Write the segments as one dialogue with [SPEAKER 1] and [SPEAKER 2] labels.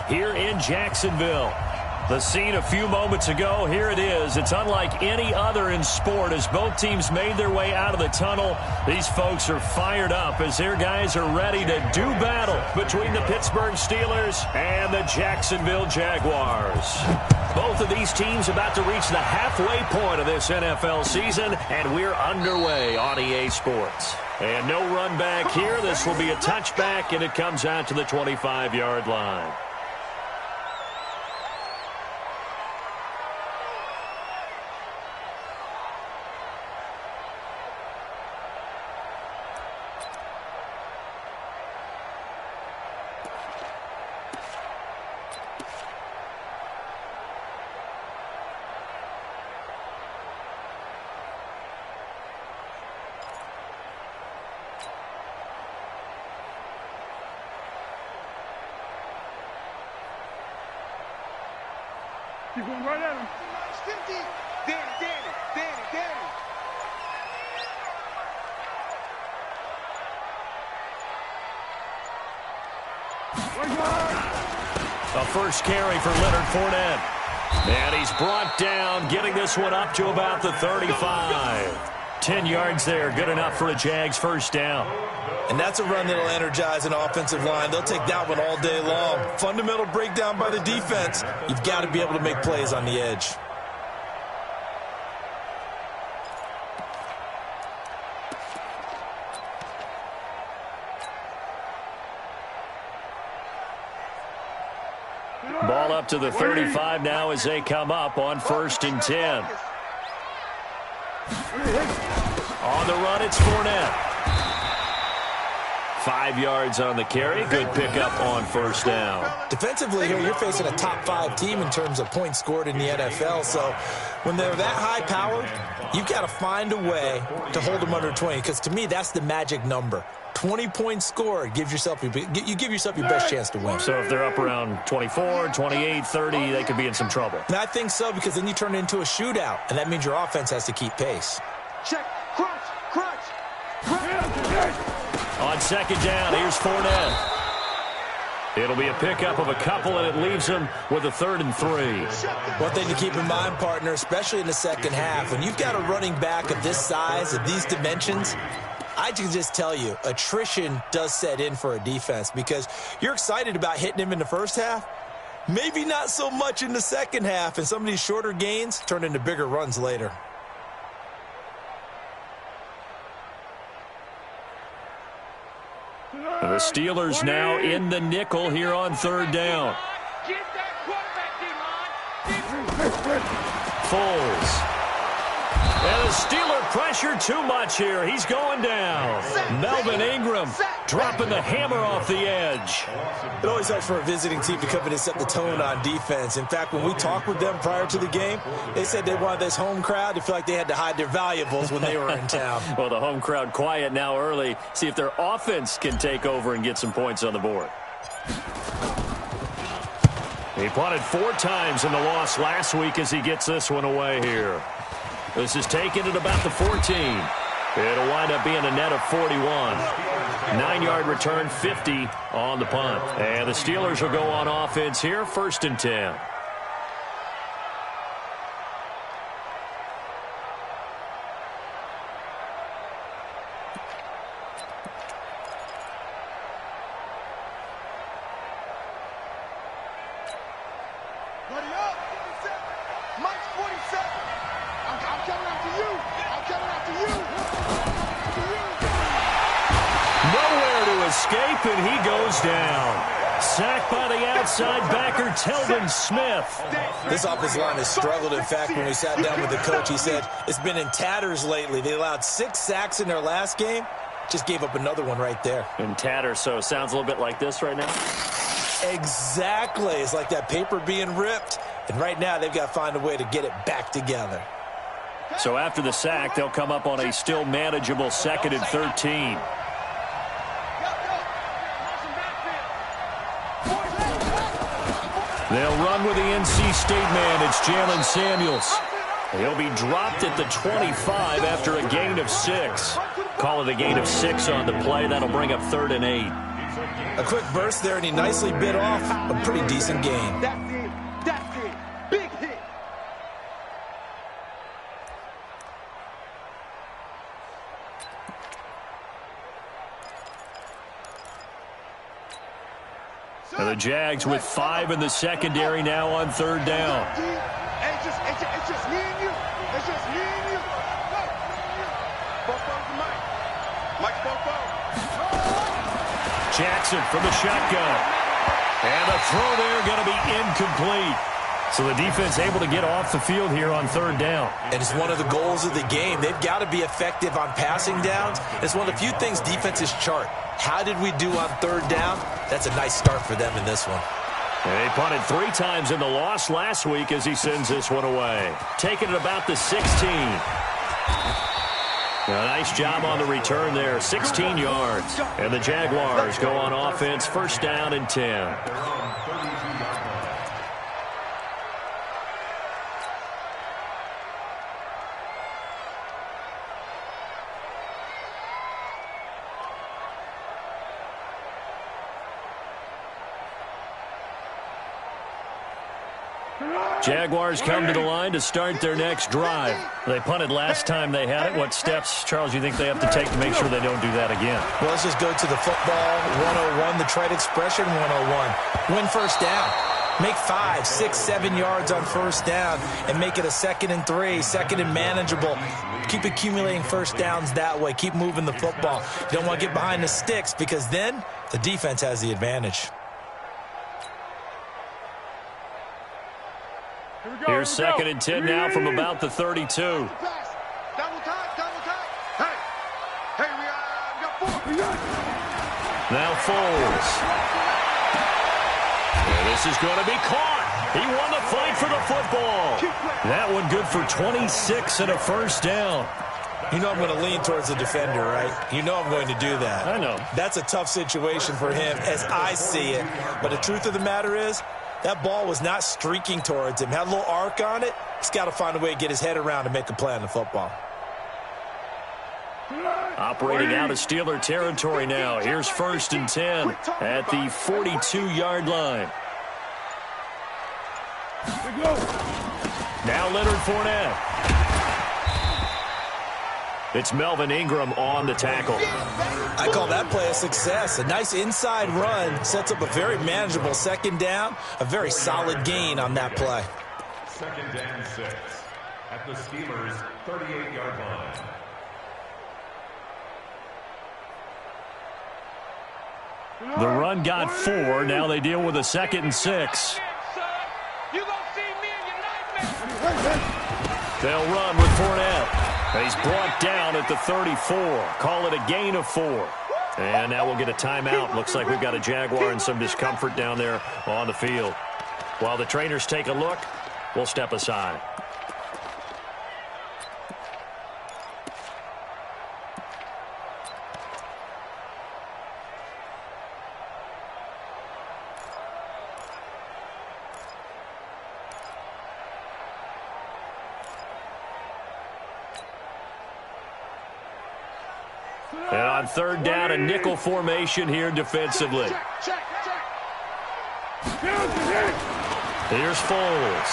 [SPEAKER 1] here in Jacksonville. The scene a few moments ago, here it is. It's unlike any other in sport as both teams made their way out of the tunnel. These folks are fired up as their guys are ready to do battle between the Pittsburgh Steelers and the Jacksonville Jaguars. Both of these teams about to reach the halfway point of this NFL season, and we're underway on EA Sports. And no run back here. This will be a touchback, and it comes out to the 25-yard line.
[SPEAKER 2] Keep going right at him. 50. Danny.
[SPEAKER 1] A first carry for Leonard Fournette. And he's brought down, getting this one up to about the 35. 10 yards there, good enough for a Jags first down.
[SPEAKER 3] And that's a run that'll energize an offensive line. They'll take that one all day long. Fundamental breakdown by the defense. You've got to be able to make plays on the edge.
[SPEAKER 1] Ball up to the 35 now as they come up on 1st and 10. On the run, it's Fournette. 5 yards on the carry. Good pickup on first down.
[SPEAKER 3] Defensively here, you're facing a top 5 team in terms of points scored in the NFL. So when they're that high-powered, you've got to find a way to hold them under 20. Because to me, that's the magic number. 20 points scored, you give yourself your best chance to win.
[SPEAKER 1] So if they're up around 24, 28, 30, they could be in some trouble.
[SPEAKER 3] And I think so, because then you turn it into a shootout, and that means your offense has to keep pace.
[SPEAKER 2] Check. Crunch.
[SPEAKER 1] On second down, here's Fournette. It'll be a pickup of a couple, and it leaves him with a 3rd and 3.
[SPEAKER 3] One thing to keep in mind, partner, especially in the second half, when you've got a running back of this size, of these dimensions, I can just tell you, attrition does set in for a defense because you're excited about hitting him in the first half, maybe not so much in the second half, and some of these shorter gains turn into bigger runs later.
[SPEAKER 1] The Steelers now in the nickel here on 3rd down. Foles. And the Steeler pressure too much here. He's going down. Melvin Ingram dropping the hammer off the edge.
[SPEAKER 3] It always helps for a visiting team to come in and set the tone on defense. In fact, when we talked with them prior to the game, they said they wanted this home crowd to feel like they had to hide their valuables when they were in town.
[SPEAKER 1] Well, the home crowd quiet now early. See if their offense can take over and get some points on the board. He punted 4 times in the loss last week as he gets this one away here. This is taken at about the 14. It'll wind up being a net of 41. 9-yard return, 50 on the punt. And the Steelers will go on offense here, 1st and 10. And he goes down. Sacked by the outside backer, Telvin Smith.
[SPEAKER 3] This offensive line has struggled. In fact, when we sat down with the coach, he said it's been in tatters lately. They allowed 6 sacks in their last game. Just gave up another one right there.
[SPEAKER 1] In tatters, so it sounds a little bit like this right now?
[SPEAKER 3] Exactly. It's like that paper being ripped. And right now, they've got to find a way to get it back together.
[SPEAKER 1] So after the sack, they'll come up on a still manageable 2nd and 13. They'll run with the NC State man. It's Jalen Samuels. He'll be dropped at the 25 after a gain of 6. Call it a gain of 6 on the play. That'll bring up 3rd and 8.
[SPEAKER 3] A quick burst there, and he nicely bit off a pretty decent gain.
[SPEAKER 2] That's it. That's it. Big hit.
[SPEAKER 1] And the Jags with 5 in the secondary now on 3rd down.
[SPEAKER 2] It's just me and you. It's just me and you. Bofo's the mic. Mike Bofo.
[SPEAKER 1] Jackson from the shotgun. And the throw there going to be incomplete. So the defense able to get off the field here on 3rd down.
[SPEAKER 3] And it's one of the goals of the game. They've got to be effective on passing downs. It's one of the few things defenses chart. How did we do on 3rd down? That's a nice start for them in this one.
[SPEAKER 1] They punted 3 times in the loss last week as he sends this one away. Taking it about the 16. A nice job on the return there, 16 yards. And the Jaguars go on offense, 1st down and 10. Jaguars come to the line to start their next drive. They punted last time they had it. What steps, Charles, you think they have to take to make sure they don't do that again?
[SPEAKER 3] Well, let's just go to the football 101, the trade expression 101. Win 1st down. Make 5, 6, 7 yards on 1st down and make it a 2nd and 3, 2nd and manageable. Keep accumulating 1st downs that way. Keep moving the football. You don't want to get behind the sticks because then the defense has the advantage.
[SPEAKER 1] Here's 2nd and 10 now from about the 32.
[SPEAKER 2] Double time, double time. Hey, we got 4.
[SPEAKER 1] Now Foles. And this is going to be caught. He won the fight for the football. That one good for 26 and a 1st down.
[SPEAKER 3] You know I'm going to lean towards the defender, right? You know I'm going to do that.
[SPEAKER 1] I know.
[SPEAKER 3] That's a tough situation for him as I see it. But the truth of the matter is, that ball was not streaking towards him. Had a little arc on it. He's got to find a way to get his head around and make a play on the football.
[SPEAKER 1] Operating out of Steeler territory now. Here's 1st and 10 at the 42-yard line. Now Leonard Fournette. It's Melvin Ingram on the tackle.
[SPEAKER 3] I call that play a success. A nice inside run sets up a very manageable 2nd down. A very solid gain on that play.
[SPEAKER 4] 2nd and 6 at the Steelers' 38-yard line.
[SPEAKER 1] The run got 4. Now they deal with a 2nd and 6.
[SPEAKER 2] You gonna see me in your nightmare.
[SPEAKER 1] They'll run with Fournette. He's brought down at the 34. Call it a gain of 4. And now we'll get a timeout. Looks like we've got a Jaguar in some discomfort down there on the field. While the trainers take a look, we'll step aside. And on 3rd down, a nickel formation here defensively. Here's Foles.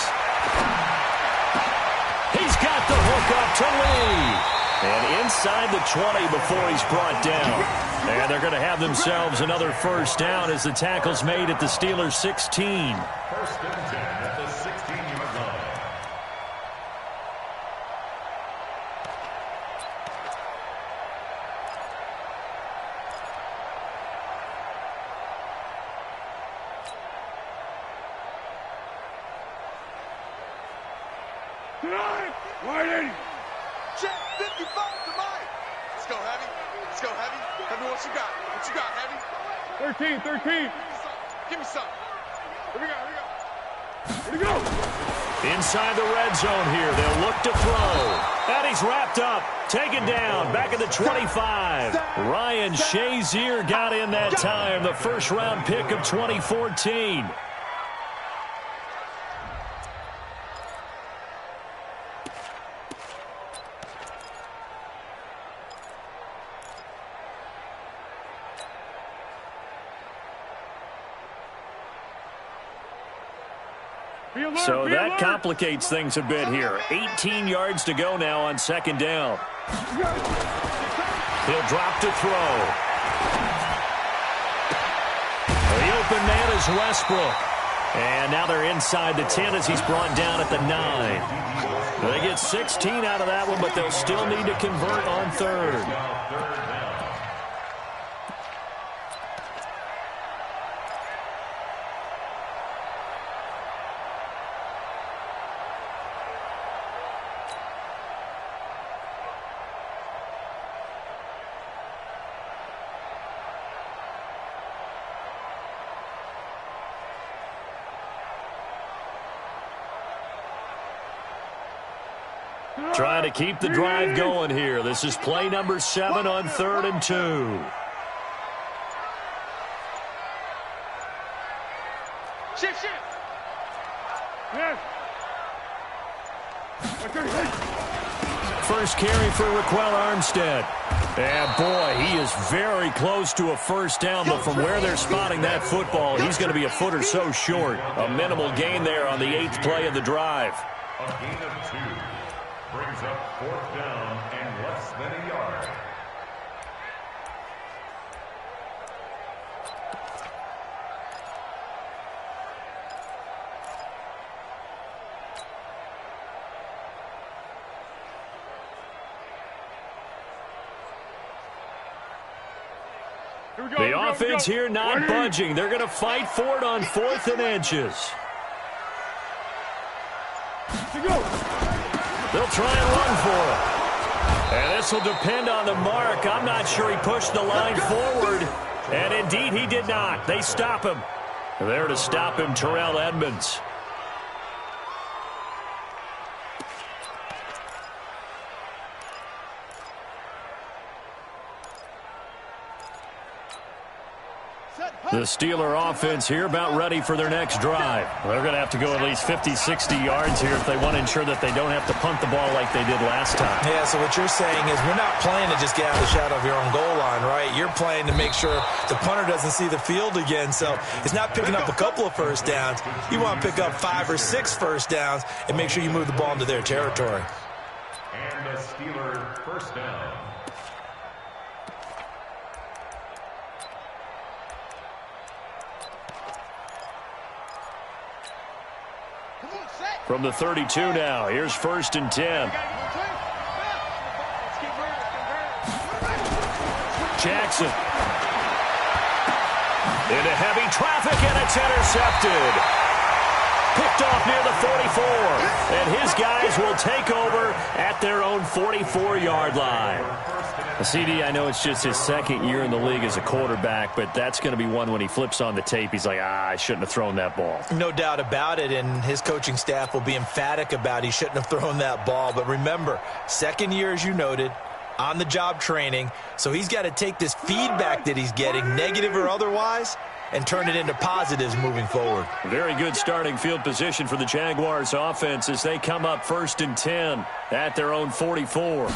[SPEAKER 1] He's got the hook up to Lee. And inside the 20 before he's brought down. And they're going to have themselves another 1st down as the tackle's made at the Steelers' 16.
[SPEAKER 4] 1st and 10 at the 16-yard line.
[SPEAKER 2] Check 55 to Mike. Let's go, Heavy. Let's go, Heavy. Heavy, what you got? What you got, Heavy? 13. Give me some. Here we go. Here we go.
[SPEAKER 1] Inside the red zone here. They'll look to throw. And he's wrapped up. Taken down. Back at the 25. Ryan Shazier got in that time. The 1st-round pick of 2014. So that complicates things a bit here. 18 yards to go now on second down. He'll drop to throw. The open man is Westbrook. And now they're inside the 10 as he's brought down at the 9. They get 16 out of that one, but they'll still need to convert on third. Trying to keep the drive going here. This is play number 7 on 3rd and 2.
[SPEAKER 2] Shift. Yes.
[SPEAKER 1] First carry for Raquel Armstead. And boy, he is very close to a first down, but from where they're spotting that football, he's going to be a foot or so short. A minimal gain there on the 8th play of the drive.
[SPEAKER 4] A gain of 2. Brings up 4th down and less than a yard.
[SPEAKER 1] The offense here not budging. They're going to fight for it on 4th and inches. They'll try and run for it. And this will depend on the mark. I'm not sure he pushed the line forward. And indeed, he did not. They stop him. There to stop him, Terrell Edmonds. The Steeler offense here about ready for their next drive. They're going to have to go at least 50, 60 yards here if they want to ensure that they don't have to punt the ball like they did last time.
[SPEAKER 3] Yeah, so what you're saying is we're not playing to just get out of the shadow of your own goal line, right? You're playing to make sure the punter doesn't see the field again. So it's not picking up a couple of first downs. You want to pick up 5 or 6 first downs and make sure you move the ball into their territory.
[SPEAKER 4] And the Steeler first down.
[SPEAKER 1] From the 32 now, here's 1st and 10. Jackson. Into heavy traffic, and it's intercepted. Picked off near the 44. And his guys will take over at their own 44-yard line. CD, I know it's just his 2nd year in the league as a quarterback, but that's going to be one when he flips on the tape, he's like, I shouldn't have thrown that ball.
[SPEAKER 3] No doubt about it, and his coaching staff will be emphatic about he shouldn't have thrown that ball. But remember, 2nd year, as you noted, on-the-job training, so he's got to take this feedback that he's getting, negative or otherwise, and turn it into positives moving forward.
[SPEAKER 1] Very good starting field position for the Jaguars offense as they come up 1st and 10 at their own 44.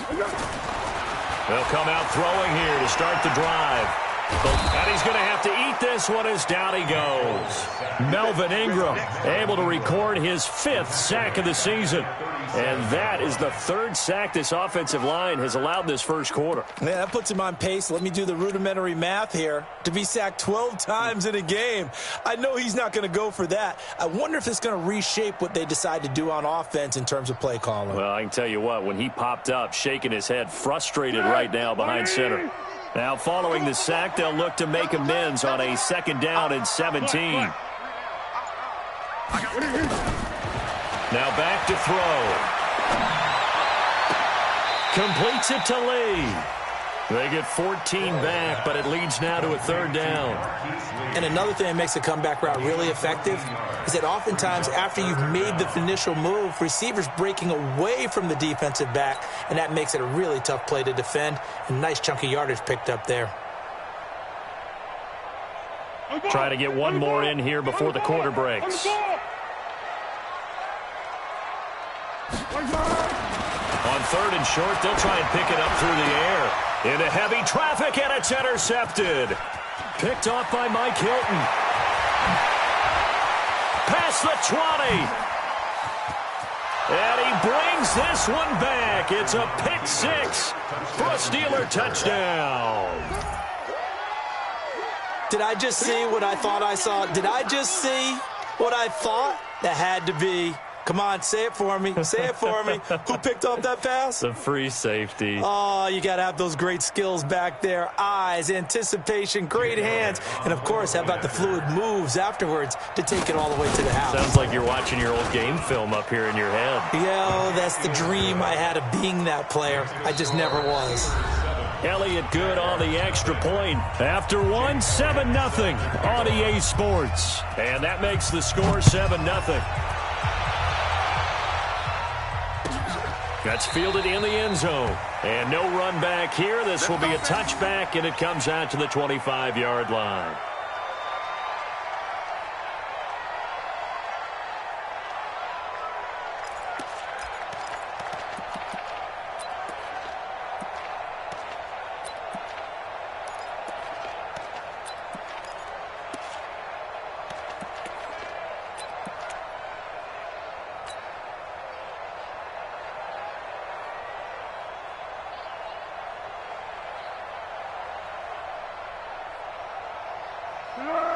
[SPEAKER 1] They'll come out throwing here to start the drive. And he's going to have to eat this one as down he goes. Melvin Ingram able to record his 5th sack of the season. And that is the 3rd sack this offensive line has allowed this first quarter.
[SPEAKER 3] Yeah, that puts him on pace. Let me do the rudimentary math here. To be sacked 12 times in a game, I know he's not going to go for that. I wonder if it's going to reshape what they decide to do on offense in terms of play calling.
[SPEAKER 1] Well, I can tell you what, when he popped up, shaking his head, frustrated right now behind center. Now, following the sack, they'll look to make amends on a 2nd down and 17. Now back to throw. Completes it to Lee. They get 14 back, but it leads now to a 3rd down.
[SPEAKER 3] And another thing that makes the comeback route really effective is that oftentimes after you've made the initial move, receivers breaking away from the defensive back, and that makes it a really tough play to defend. A nice chunk of yardage picked up there.
[SPEAKER 1] Try to get one more in here before the quarter breaks. On 3rd and short, they'll try and pick it up through the air. Into heavy traffic, and it's intercepted. Picked off by Mike Hilton. Past the 20. And he brings this one back. It's a pick six for a Steeler touchdown.
[SPEAKER 3] Did I just see what I thought I saw? Did I just see what I thought? That had to be. Come on, say it for me. Say it for me. Who picked up that pass?
[SPEAKER 1] The free safety.
[SPEAKER 3] Oh, you got to have those great skills back there. Eyes, anticipation, great hands. And, of course, how about the fluid moves afterwards to take it all the way to the house?
[SPEAKER 1] Sounds like you're watching your old game film up here in your head.
[SPEAKER 3] Yeah, that's the dream I had of being that player. I just never was.
[SPEAKER 1] Elliott good on the extra point. After one, 7-0 on EA Sports. And that makes the score 7-0. That's fielded in the end zone. And no run back here. This will be a touchback, and it comes out to the 25-yard line.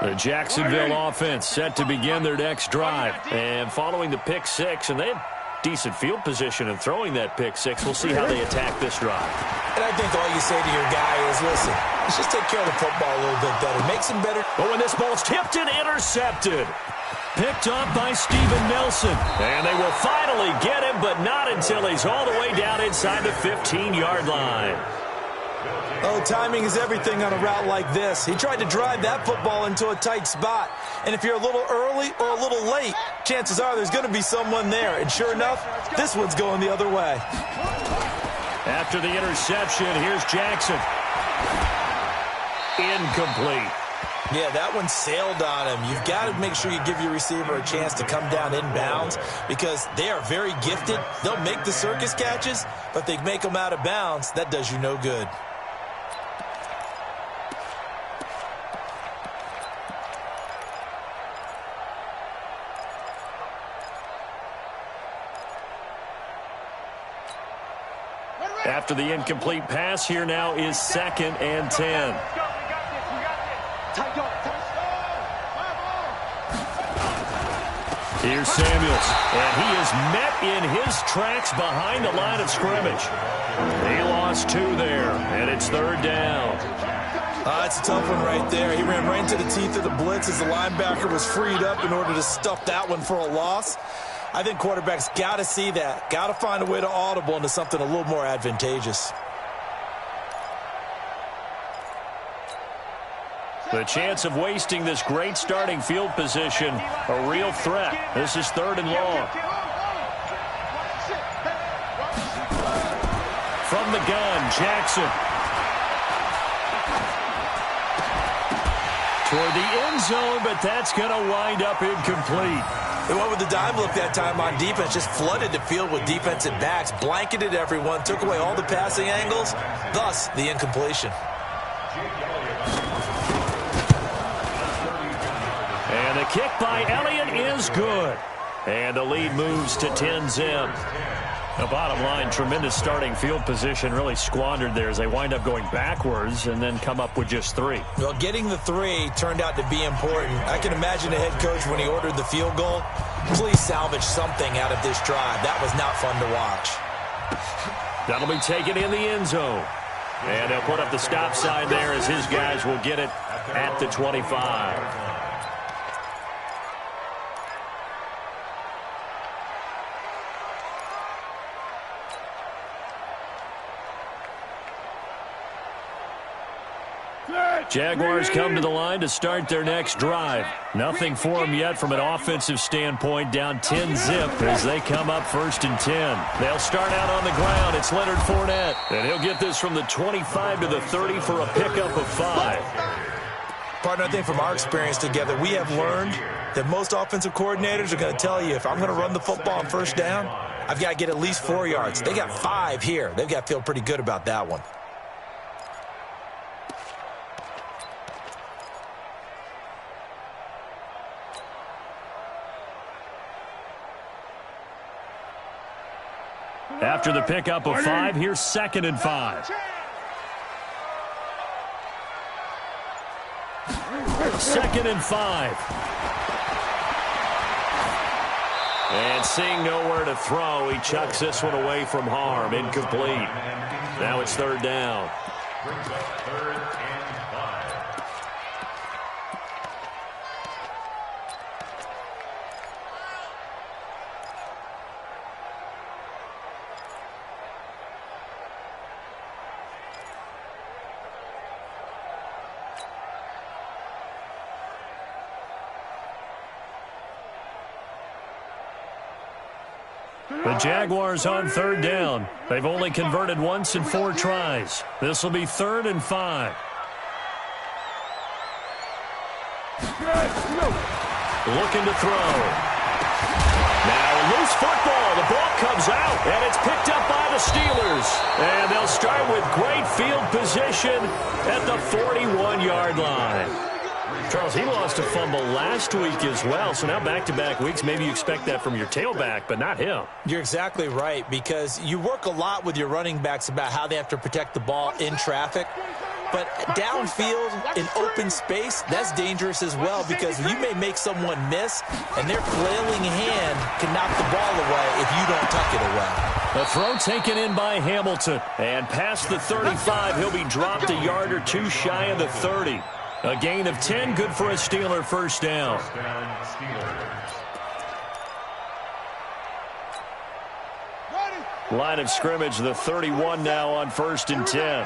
[SPEAKER 1] The Jacksonville offense set to begin their next drive. And following the pick six, and they had decent field position in throwing that pick six. We'll see how they attack this drive.
[SPEAKER 3] And I think all you say to your guy is, listen, let's just take care of the football a little bit better. Makes him better.
[SPEAKER 1] But when this ball's tipped and intercepted. Picked up by Steven Nelson. And they will finally get him, but not until he's all the way down inside the 15-yard line.
[SPEAKER 3] Oh, timing is everything on a route like this. He tried to drive that football into a tight spot. And if you're a little early or a little late, chances are there's going to be someone there. And sure enough, this one's going the other way.
[SPEAKER 1] After the interception, here's Jackson. Incomplete.
[SPEAKER 3] Yeah, that one sailed on him. You've got to make sure you give your receiver a chance to come down inbounds because they are very gifted. They'll make the circus catches, but they make them out of bounds. That does you no good.
[SPEAKER 1] After the incomplete pass, here now is 2nd and 10. Here's Samuels, and he is met in his tracks behind the line of scrimmage. He lost 2 there, and it's 3rd down.
[SPEAKER 3] That's a tough one right there. He ran right into the teeth of the blitz as the linebacker was freed up in order to stuff that one for a loss. I think quarterbacks got to see that, got to find a way to audible into something a little more advantageous.
[SPEAKER 1] The chance of wasting this great starting field position, a real threat. This is 3rd and long. From the gun, Jackson. Toward the end zone, but that's going to wind up incomplete.
[SPEAKER 3] They went with the dime look that time on defense, just flooded the field with defensive backs, blanketed everyone, took away all the passing angles, thus the incompletion.
[SPEAKER 1] And the kick by Elliott is good. And the lead moves to 10-zip. The bottom line, tremendous starting field position, really squandered there as they wind up going backwards and then come up with just 3.
[SPEAKER 3] Well, getting the 3 turned out to be important. I can imagine the head coach when he ordered the field goal. Please salvage something out of this drive. That was not fun to watch.
[SPEAKER 1] That'll be taken in the end zone. And they'll put up the stop sign there as his guys will get it at the 25. Jaguars come to the line to start their next drive. Nothing for them yet from an offensive standpoint, down 10-zip as they come up 1st and 10. They'll start out on the ground. It's Leonard Fournette, and he'll get this from the 25 to the 30 for a pickup of 5.
[SPEAKER 3] Partner, I think from our experience together, we have learned that most offensive coordinators are going to tell you, if I'm going to run the football on 1st down, I've got to get at least 4 yards. They got 5 here. They've got to feel pretty good about that one.
[SPEAKER 1] After the pickup of 5, here's 2nd and 5. 2nd and 5. And seeing nowhere to throw, he chucks this one away from harm. Incomplete. Now it's 3rd down.
[SPEAKER 4] Brings up 3rd and 5.
[SPEAKER 1] The Jaguars on 3rd down. They've only converted once in 4 tries. This will be 3rd and 5. Looking to throw. Now loose football. The ball comes out, and it's picked up by the Steelers. And they'll start with great field position at the 41-yard line. Charles, he lost a fumble last week as well, so now back-to-back weeks, maybe you expect that from your tailback, but not him.
[SPEAKER 3] You're exactly right, because you work a lot with your running backs about how they have to protect the ball in traffic. But downfield, in open space, that's dangerous as well, because you may make someone miss, and their flailing hand can knock the ball away if you don't tuck it away.
[SPEAKER 1] The throw taken in by Hamilton, and past the 35, he'll be dropped a yard or two shy of the 30. A gain of 10, good for a Steeler 1st down. Line of scrimmage, the 31 now on 1st and 10.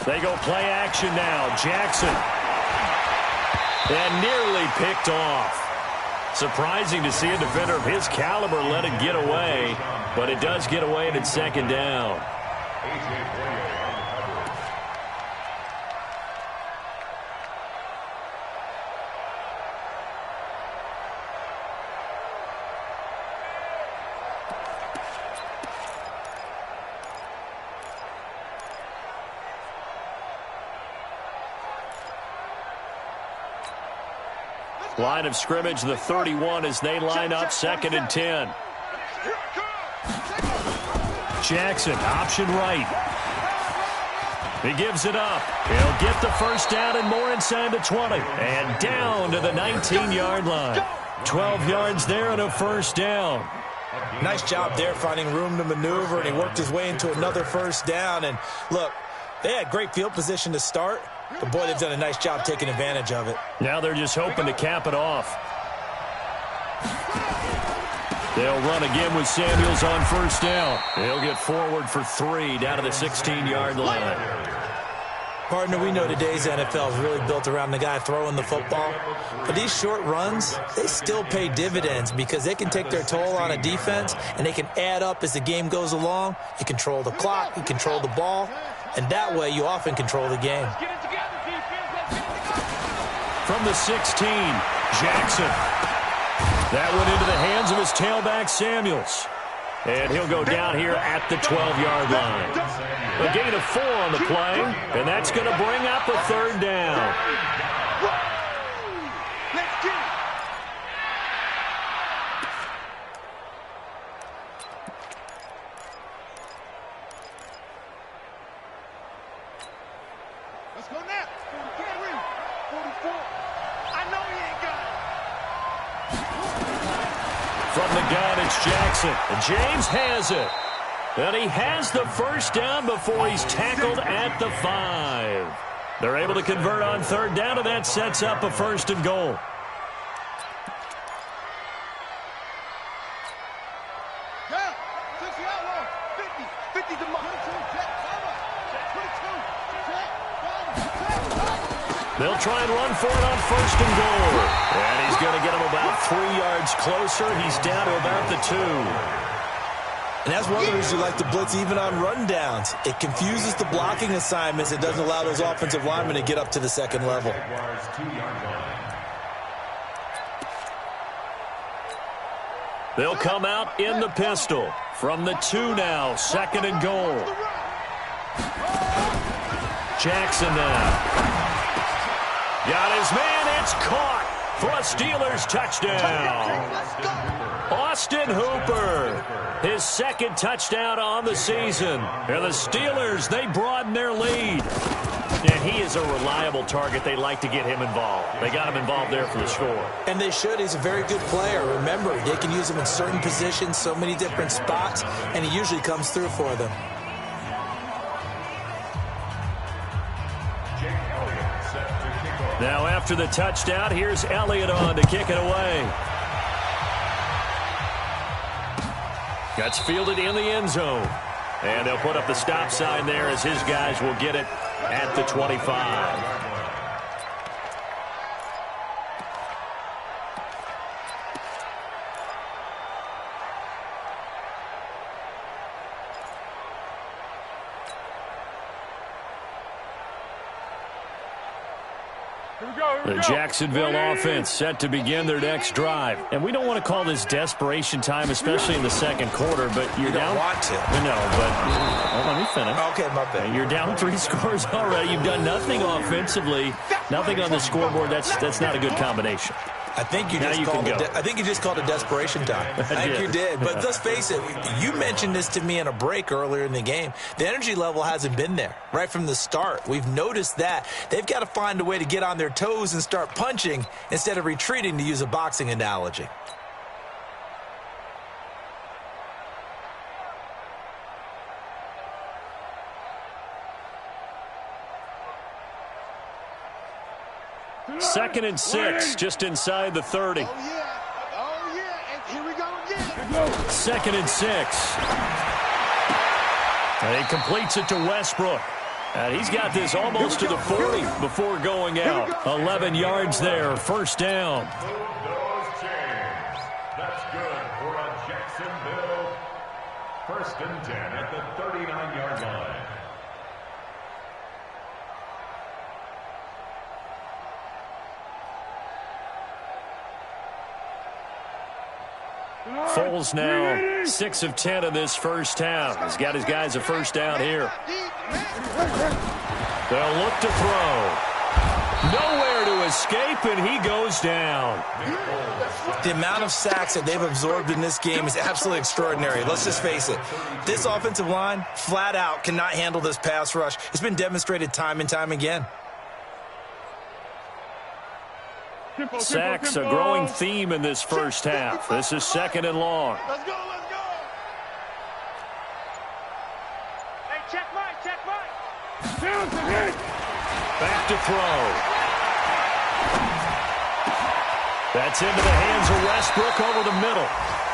[SPEAKER 1] They go play action now. Jackson. And nearly picked off. Surprising to see a defender of his caliber let it get away, but it does get away and it's 2nd down. Line of scrimmage, the 31 as they line up 2nd and 10. Jackson, option right. He gives it up. He'll get the 1st down and more inside the 20. And down to the 19-yard line. 12 yards there and a 1st down.
[SPEAKER 3] Nice job there finding room to maneuver, and he worked his way into another 1st down. And look, they had great field position to start, but boy, they've done a nice job taking advantage of it.
[SPEAKER 1] Now they're just hoping to cap it off. They'll run again with Samuels on 1st down. He'll get forward for 3 down to the 16-yard line.
[SPEAKER 3] Partner, we know today's NFL is really built around the guy throwing the football. But these short runs, they still pay dividends because they can take their toll on a defense, and they can add up as the game goes along. You control the clock, you control the ball, and that way you often control the game.
[SPEAKER 1] From the 16, Jackson. That went into the hands of his tailback, Samuels. And he'll go down here at the 12-yard line. A gain of 4 on the play, and that's going to bring up a 3rd down.
[SPEAKER 2] Let's go now. 44. I know he ain't got it.
[SPEAKER 1] From the gun, it's Jackson. And James has it. And he has the 1st down before he's tackled at the 5. They're able to convert on 3rd down, and that sets up a 1st and goal.
[SPEAKER 2] Yeah, 60 outlaw. 50. 50 to Mike. 22.
[SPEAKER 1] They'll try and run for it on 1st and goal. And he's going to get him about 3 yards closer. He's down to about the 2.
[SPEAKER 3] And that's one of the reasons you like to blitz even on rundowns. It confuses the blocking assignments. It doesn't allow those offensive linemen to get up to the 2nd level.
[SPEAKER 1] They'll come out in the pistol. From the 2 now, 2nd and goal. Jackson now. Got his man, it's caught. for a Steelers touchdown. Austin Hooper, his second touchdown on the season. And the Steelers, they broaden their lead. And he is a reliable target. They like to get him involved. They got him involved there for the score.
[SPEAKER 3] And they should. He's a very good player. Remember, they can use him in certain positions, so many different spots, and he usually comes through for them.
[SPEAKER 1] Now after the touchdown, here's Elliott on to kick it away. That's fielded in the end zone. And they'll put up the stop sign there as his guys will get it at the 25. The Jacksonville offense set to begin their next drive. And we don't want to call this desperation time, especially in the second quarter, but you're down.
[SPEAKER 3] You don't want to.
[SPEAKER 1] No, but let me finish.
[SPEAKER 3] Okay, my bad.
[SPEAKER 1] You're down 3 scores already. You've done nothing offensively, nothing on the scoreboard. That's not a good combination.
[SPEAKER 3] I think you just called it desperation time. I think you did. But let's face it, you mentioned this to me in a break earlier in the game. The energy level hasn't been there right from the start. We've noticed that. They've got to find a way to get on their toes and start punching instead of retreating, to use a boxing analogy.
[SPEAKER 1] Second and 6, just inside the 30.
[SPEAKER 2] Oh, yeah. And here we go again.
[SPEAKER 1] Second and 6. And he completes it to Westbrook. And he's got this almost to the 40 before going out. 11 yards there, first down.
[SPEAKER 4] Those chains. That's good for a Jacksonville. First and 10 at the 39-yard line.
[SPEAKER 1] Foles now 6 of 10 in this first half. He's got his guys a first down here. They'll look to throw. Nowhere to escape, and he goes down.
[SPEAKER 3] The amount of sacks that they've absorbed in this game is absolutely extraordinary. Let's just face it. This offensive line, flat out, cannot handle this pass rush. It's been demonstrated time and time again.
[SPEAKER 1] Sacks, a growing theme in this first half. This is second and long.
[SPEAKER 2] Let's go. Hey, check Mike.
[SPEAKER 1] Back to throw. That's into the hands of Westbrook over the middle.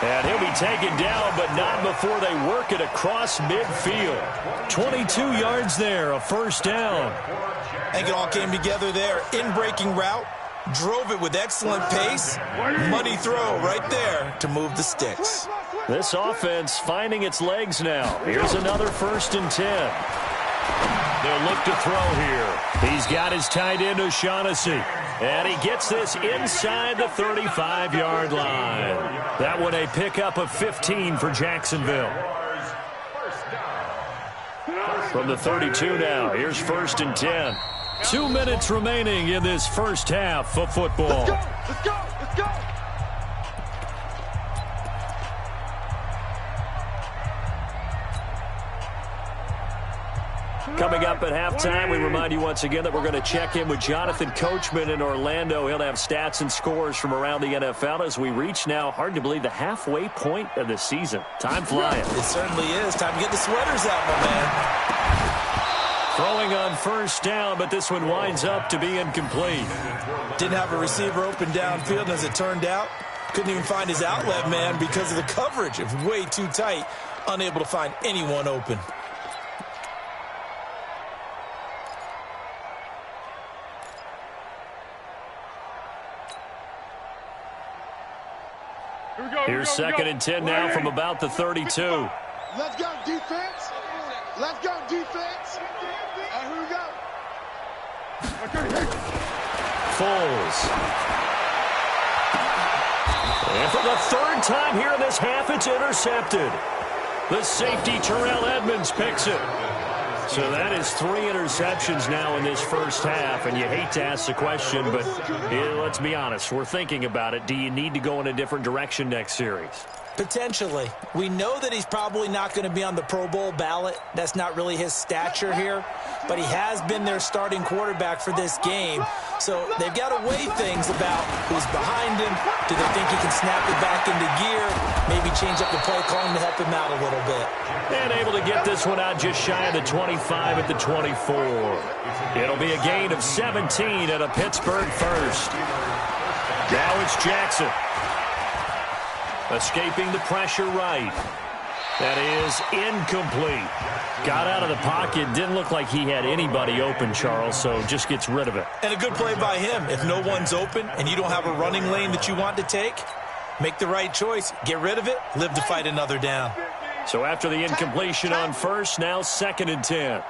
[SPEAKER 1] And he'll be taken down, but not before they work it across midfield. 22 yards there, a first down.
[SPEAKER 3] I think it all came together there. In-breaking route. Drove it with excellent pace. Money throw right there to move the sticks.
[SPEAKER 1] This offense finding its legs now. Here's another first and 10. They'll look to throw here. He's got his tight end O'Shaughnessy. And he gets this inside the 35-yard line. That one a pickup of 15 for Jacksonville. From the 32 now, here's first and 10. 2 minutes remaining in this first half of football.
[SPEAKER 2] Let's go.
[SPEAKER 1] Coming up at halftime, we remind you once again that we're going to check in with Jonathan Coachman in Orlando. He'll have stats and scores from around the NFL as we reach now, hard to believe, the halfway point of the season. Time flying.
[SPEAKER 3] It certainly is. Time to get the sweaters out, my man.
[SPEAKER 1] Throwing on first down, but this one winds up to be incomplete.
[SPEAKER 3] Didn't have a receiver open downfield, and as it turned out, couldn't even find his outlet man because of the coverage. It was way too tight, unable to find anyone open.
[SPEAKER 1] Here's second and 10 now from about the 32.
[SPEAKER 2] Let's go, defense. Let's go, defense. And here we go.
[SPEAKER 1] Foles. And for the third time here in this half, it's intercepted. The safety, Terrell Edmonds, picks it. So that is 3 interceptions now in this first half, and you hate to ask the question, but let's be honest. We're thinking about it. Do you need to go in a different direction next series?
[SPEAKER 3] Potentially. We know that he's probably not going to be on the Pro Bowl ballot. That's not really his stature here. But he has been their starting quarterback for this game. So they've got to weigh things about who's behind him. Do they think he can snap it back into gear? Maybe change up the play calling to help him out a little bit.
[SPEAKER 1] And able to get this one out just shy of the 25 at the 24. It'll be a gain of 17 at a Pittsburgh first. Now it's Jackson. Escaping the pressure right. That is incomplete. Got out of the pocket. Didn't look like he had anybody open, Charles, so just gets rid of it.
[SPEAKER 3] And a good play by him. If no one's open and you don't have a running lane that you want to take, make the right choice. Get rid of it. Live to fight another down.
[SPEAKER 1] So after the incompletion on first, now 2nd and 10.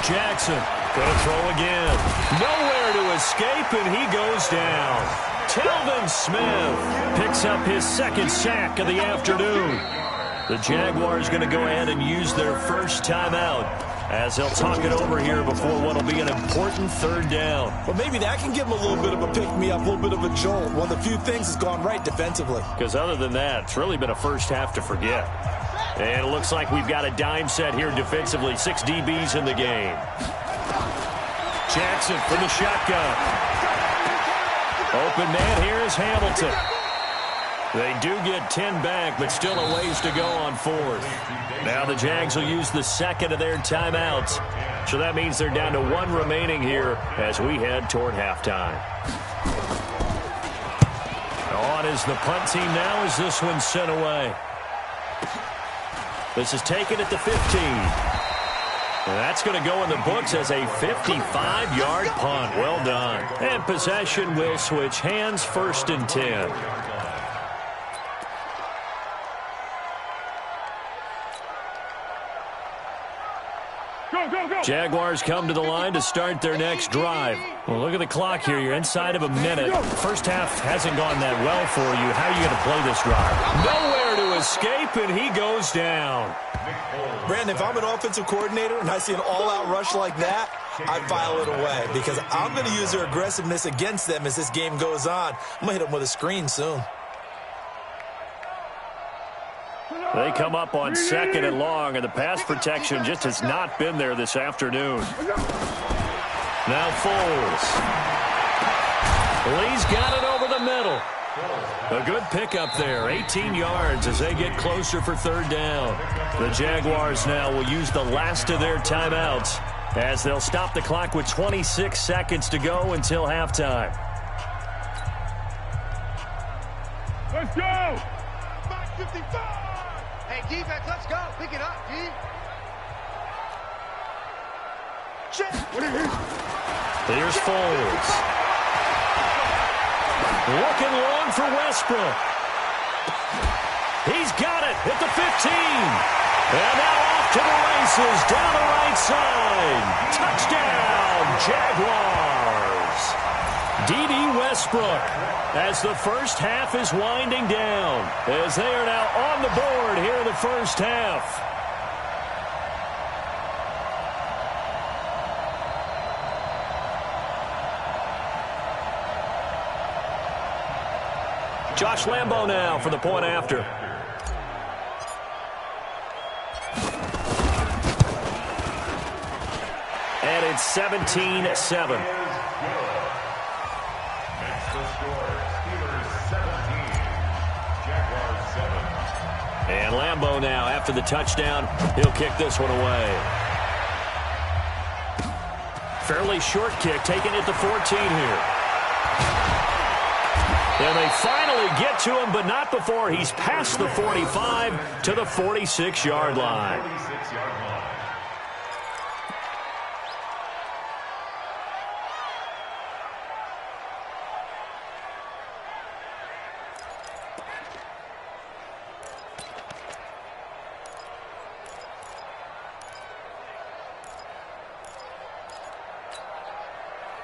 [SPEAKER 1] Jackson going to throw again. Nowhere to escape, and he goes down. Telvin Smith picks up his 2nd sack of the afternoon. The Jaguars going to go ahead and use their first timeout as they'll talk it over here before what will be an important 3rd down.
[SPEAKER 3] Well, maybe that can give them a little bit of a pick-me-up, a little bit of a jolt. One of the few things that's gone right defensively.
[SPEAKER 1] Because other than that, it's really been a first half to forget. And it looks like we've got a dime set here defensively. 6 DBs in the game. Jackson for the shotgun. Open man here is Hamilton. They do get 10 back, but still a ways to go on 4th. Now the Jags will use the 2nd of their timeouts. So that means they're down to 1 remaining here as we head toward halftime. On is the punt team now as this one's sent away. This is taken at the 15. And that's going to go in the books as a 55-yard punt. Well done. And possession will switch hands, 1st and 10.
[SPEAKER 2] Go.
[SPEAKER 1] Jaguars come to the line to start their next drive. Well, look at the clock here. You're inside of a minute. First half hasn't gone that well for you. How are you going to play this drive? Nowhere to escape, and he goes down.
[SPEAKER 3] Brandon, if I'm an offensive coordinator and I see an all-out rush like that, I file it away because I'm going to use their aggressiveness against them as this game goes on. I'm going to hit them with a screen soon.
[SPEAKER 1] They come up on 2nd and long, and the pass protection just has not been there this afternoon. Now Foles. Lee's got it over the middle. A good pickup there, 18 yards as they get closer for 3rd down. The Jaguars now will use the last of their timeouts as they'll stop the clock with 26 seconds to go until halftime.
[SPEAKER 2] Let's go. 5:55.
[SPEAKER 5] Hey, defense, let's go. Pick it up, D.
[SPEAKER 2] Check.
[SPEAKER 1] Here's Foles. Looking long for Westbrook. He's got it at the 15. And now off to the races down the right side. Touchdown, Jaguars. D.D. Westbrook as the first half is winding down as they are now on the board here in the first half. Josh Lambo now for the point after. And it's 17-7. And Lambo now, after the touchdown, he'll kick this one away. Fairly short kick, taken at the 14 here. And they finally get to him, but not before he's past the 45 to the 46-yard line.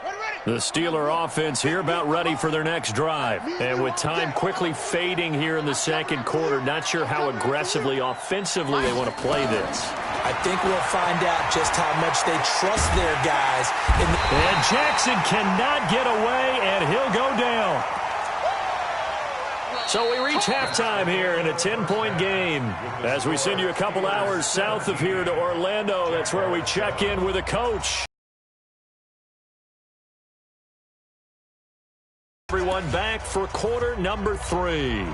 [SPEAKER 5] Ready, ready.
[SPEAKER 1] The Steeler offense here about ready for their next drive. And with time quickly fading here in the second quarter, not sure how aggressively, offensively they want to play this.
[SPEAKER 3] I think we'll find out just how much they trust their guys.
[SPEAKER 1] And Jackson cannot get away, and he'll go down. So we reach halftime here in a 10-point game. As we send you a couple hours south of here to Orlando, that's where we check in with a coach. Everyone back for quarter number 3.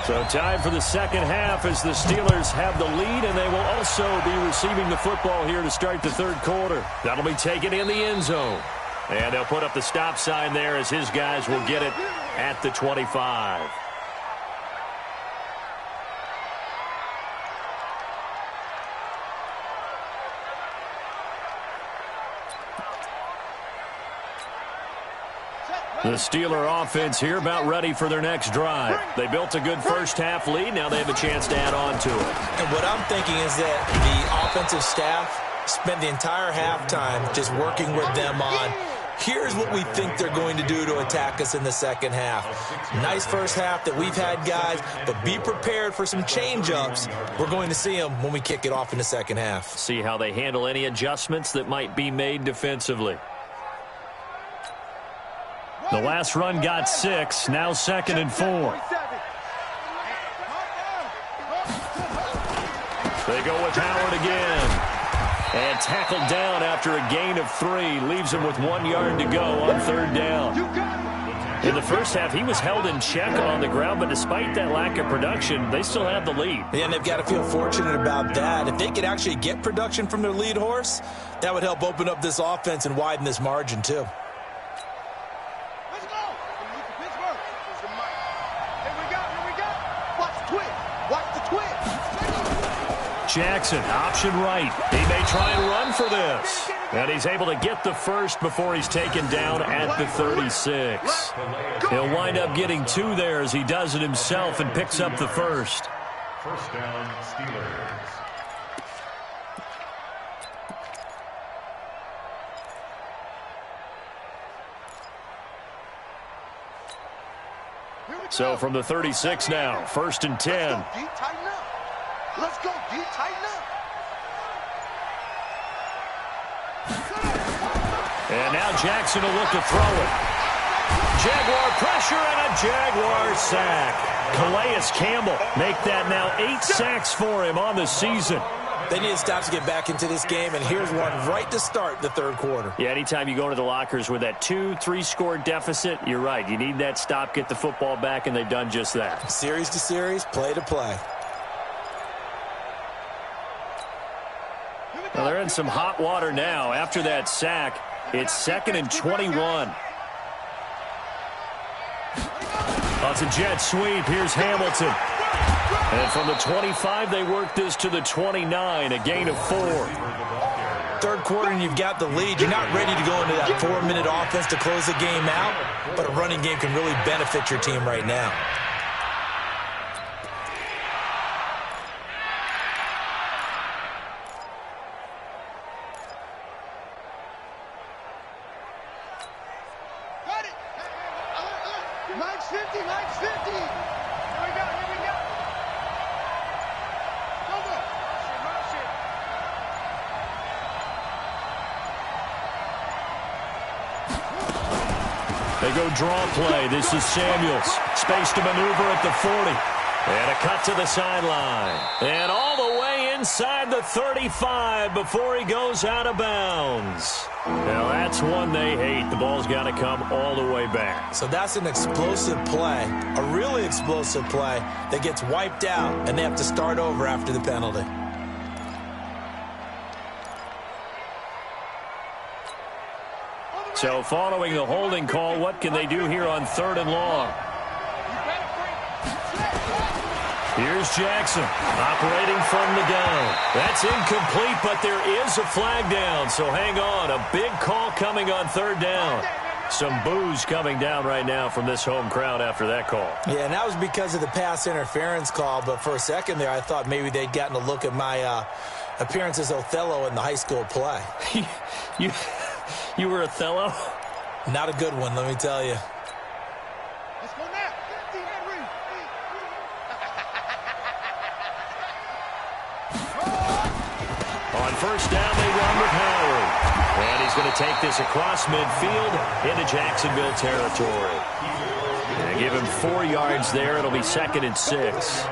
[SPEAKER 1] So time for the second half as the Steelers have the lead, and they will also be receiving the football here to start the third quarter. That'll be taken in the end zone. And they'll put up the stop sign there as his guys will get it at the 25. The Steeler offense here about ready for their next drive. They built a good first-half lead. Now they have a chance to add on to it.
[SPEAKER 3] And what I'm thinking is that the offensive staff spent the entire halftime just working with them on, here's what we think they're going to do to attack us in the second half. Nice first half that we've had, guys, but be prepared for some change-ups. We're going to see them when we kick it off in the second half.
[SPEAKER 1] See how they handle any adjustments that might be made defensively. The last run got 6, now 2nd and 4. They go with Howard again. And tackled down after a gain of 3. Leaves him with 1 yard to go on third down. In the first half, he was held in check on the ground, but despite that lack of production, they still have the lead.
[SPEAKER 3] And they've got to feel fortunate about that. If they could actually get production from their lead horse, that would help open up this offense and widen this margin, too.
[SPEAKER 1] Jackson, option right. He may try and run for this. And he's able to get the first before he's taken down at the 36. He'll wind up getting 2 there as he does it himself and picks up the first.
[SPEAKER 4] First down, Steelers.
[SPEAKER 1] So from the 36 now, 1st and 10.
[SPEAKER 5] Let's go, D. Tighten up.
[SPEAKER 1] And now Jackson will look to throw it. Jaguar pressure and a Jaguar sack. Calais Campbell make that now 8 sacks for him on the season.
[SPEAKER 3] They need to stop to get back into this game, and here's one right to start the third quarter.
[SPEAKER 1] Yeah, anytime you go to the lockers with that 2-3 score deficit, you're right. You need that stop, get the football back, and they've done just that.
[SPEAKER 3] Series to series, play to play.
[SPEAKER 1] Well, they're in some hot water now. After that sack, it's 2nd and 21. That's a jet sweep. Here's Hamilton. And from the 25, they work this to the 29, a gain of 4.
[SPEAKER 3] Third quarter, and you've got the lead. You're not ready to go into that 4-minute offense to close the game out, but a running game can really benefit your team right now.
[SPEAKER 1] They go draw play. This is Samuels. Space to maneuver at the 40. And a cut to the sideline. And all the way inside the 35 before he goes out of bounds. Now that's one they hate. The ball's got to come all the way back.
[SPEAKER 3] So that's an explosive play, a really explosive play that gets wiped out, and they have to start over after the penalty.
[SPEAKER 1] So following the holding call, what can they do here on 3rd and long? Here's Jackson operating from the gun. That's incomplete, but there is a flag down. So hang on. A big call coming on 3rd down. Some boos coming down right now from this home crowd after that call.
[SPEAKER 3] Yeah, and that was because of the pass interference call. But for a second there, I thought maybe they'd gotten a look at my appearance as Othello in the high school play.
[SPEAKER 1] You were Othello?
[SPEAKER 3] Not a good one, let me tell you.
[SPEAKER 5] Let's go now.
[SPEAKER 1] On first down, they run with Howard. And he's going to take this across midfield into Jacksonville territory. And give him 4 yards there. It'll be 2nd and 6.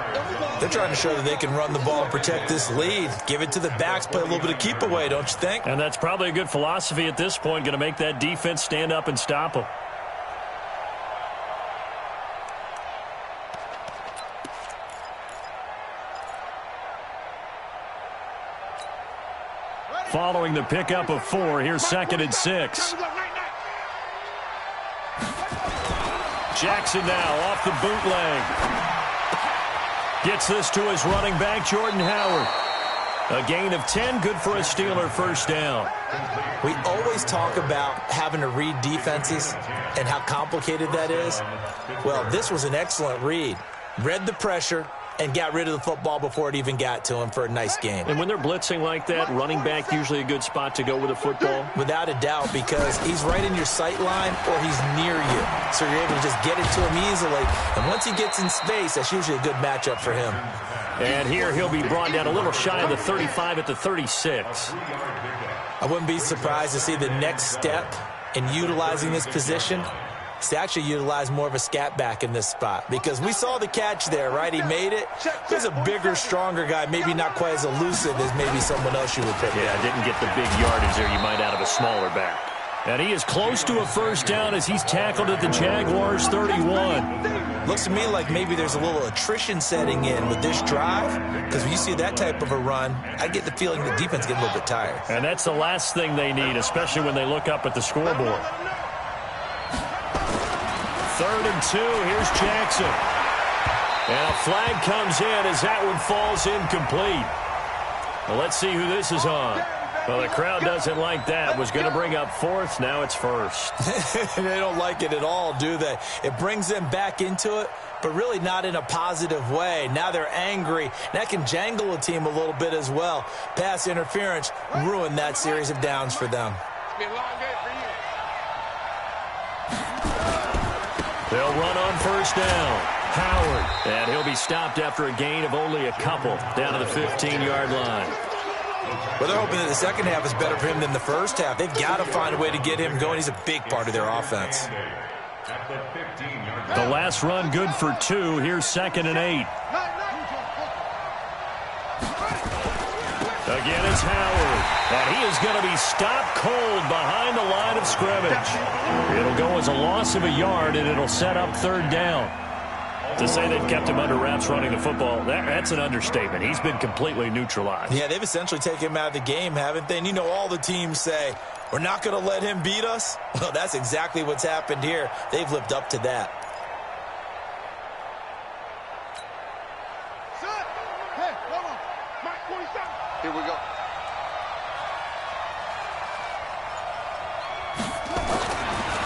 [SPEAKER 3] They're trying to show that they can run the ball and protect this lead. Give it to the backs, play a little bit of keep away, don't you think?
[SPEAKER 1] And that's probably a good philosophy at this point, going to make that defense stand up and stop them. Following the pickup of 4, here's 2nd and 6. Jackson now off the bootleg. Gets this to his running back, Jordan Howard. A gain of 10, good for a Steeler first down.
[SPEAKER 3] We always talk about having to read defenses and how complicated that is. Well, this was an excellent read. Read the pressure and got rid of the football before it even got to him for a nice game.
[SPEAKER 1] And when they're blitzing like that, running back usually a good spot to go with a football?
[SPEAKER 3] Without a doubt, because he's right in your sight line or he's near you. So you're able to just get it to him easily. And once he gets in space, that's usually a good matchup for him.
[SPEAKER 1] And here he'll be brought down a little shy of the 35 at the 36.
[SPEAKER 3] I wouldn't be surprised to see the next step in utilizing this position to actually utilize more of a scat back in this spot, because we saw the catch there, right? He made it. There's a bigger, stronger guy, maybe not quite as elusive as maybe someone else you would put.
[SPEAKER 1] Yeah, didn't get the big yardage there you might out of a smaller back. And he is close to a first down as he's tackled at the Jaguars' 31.
[SPEAKER 3] Looks to me like maybe there's a little attrition setting in with this drive, because when you see that type of a run, I get the feeling the defense gets a little bit tired.
[SPEAKER 1] And that's the last thing they need, especially when they look up at the scoreboard. 3rd and 2, here's Jackson. And a flag comes in as that one falls incomplete. Well, let's see who this is on. Well, the crowd doesn't like that. Was going to bring up 4th, now it's 1st.
[SPEAKER 3] They don't like it at all, do they? It brings them back into it, but really not in a positive way. Now they're angry. That can jangle a team a little bit as well. Pass interference ruined that series of downs for them.
[SPEAKER 2] It's been a long day for you.
[SPEAKER 1] They'll run on first down. Howard. And he'll be stopped after a gain of only a couple down to the 15-yard line.
[SPEAKER 3] Well, they're hoping that the second half is better for him than the first half. They've got to find a way to get him going. He's a big part of their offense.
[SPEAKER 1] The last run good for 2. Here's 2nd and 8. Again, it's Howard. And he is going to be stopped cold behind the line of scrimmage. It'll go as a loss of a yard, and it'll set up 3rd down. To say they've kept him under wraps running the football, that's an understatement. He's been completely neutralized.
[SPEAKER 3] Yeah, they've essentially taken him out of the game, haven't they? And you know, all the teams say, we're not going to let him beat us. Well, that's exactly what's happened here. They've lived up to that.
[SPEAKER 2] Hey, hold on. Mike, 27. Here we go.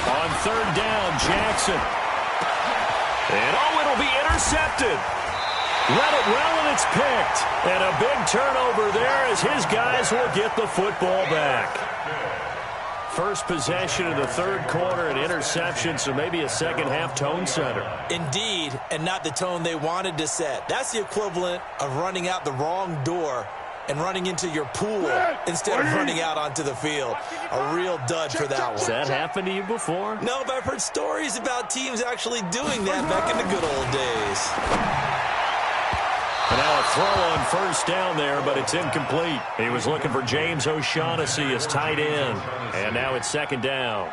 [SPEAKER 1] On 3rd down, Jackson. And, it'll be intercepted. Read it well, and it's picked. And a big turnover there as his guys will get the football back. First possession of the 3rd quarter, an interception, so maybe a second-half tone setter.
[SPEAKER 3] Indeed, and not the tone they wanted to set. That's the equivalent of running out the wrong door and running into your pool instead of running out onto the field. A real dud for that one.
[SPEAKER 1] Has that happened to you before?
[SPEAKER 3] No, but I've heard stories about teams actually doing that back in the good old days.
[SPEAKER 1] And now a throw on first down there, but it's incomplete. He was looking for James O'Shaughnessy as tight end. And now it's 2nd down.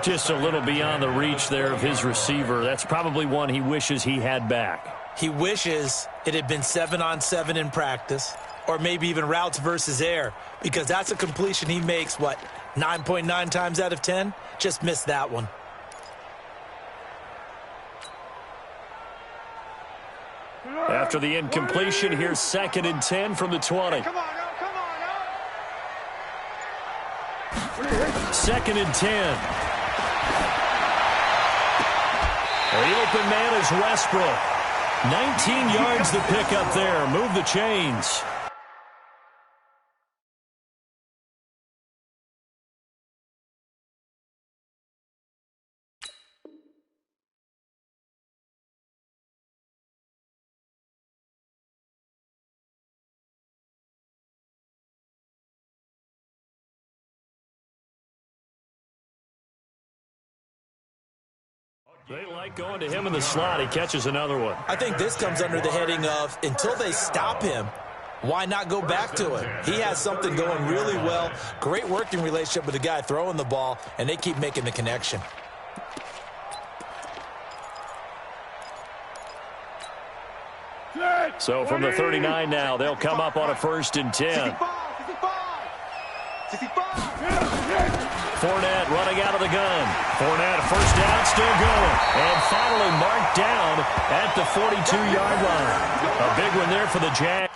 [SPEAKER 1] Just a little beyond the reach there of his receiver. That's probably one he wishes he had back.
[SPEAKER 3] He wishes it had been 7-on-7 in practice, or maybe even routes versus air, because that's a completion he makes, 9.9 times out of 10? Just missed that one.
[SPEAKER 1] After the incompletion, here's 2nd and 10 from the 20.
[SPEAKER 2] Come on, now. Come on, now.
[SPEAKER 1] 2nd and 10. The open man is Westbrook. 19 yards to pick up there. Move the chains. They like going to him in the slot. He catches another one.
[SPEAKER 3] I think this comes under the heading of until they stop him, why not go back to it? He has something going really well. Great working relationship with the guy throwing the ball, and they keep making the connection.
[SPEAKER 1] So from the 39 now, they'll come up on a 1st and 10. Fournette running out of the gun. Fournette, first down, still going. And finally marked down at the 42-yard line. A big one there for the Jags.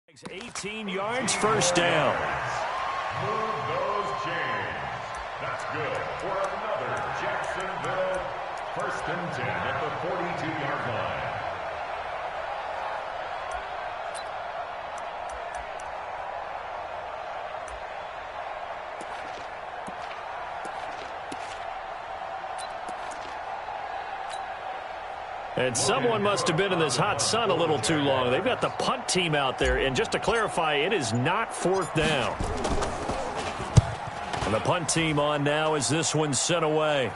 [SPEAKER 1] Jags 18 yards, first down.
[SPEAKER 4] Move those chains. That's good for another Jacksonville 1st and 10 at the 42-yard line.
[SPEAKER 1] And someone must have been in this hot sun a little too long. They've got the punt team out there. And just to clarify, it is not 4th down. And the punt team on now as this one's sent away.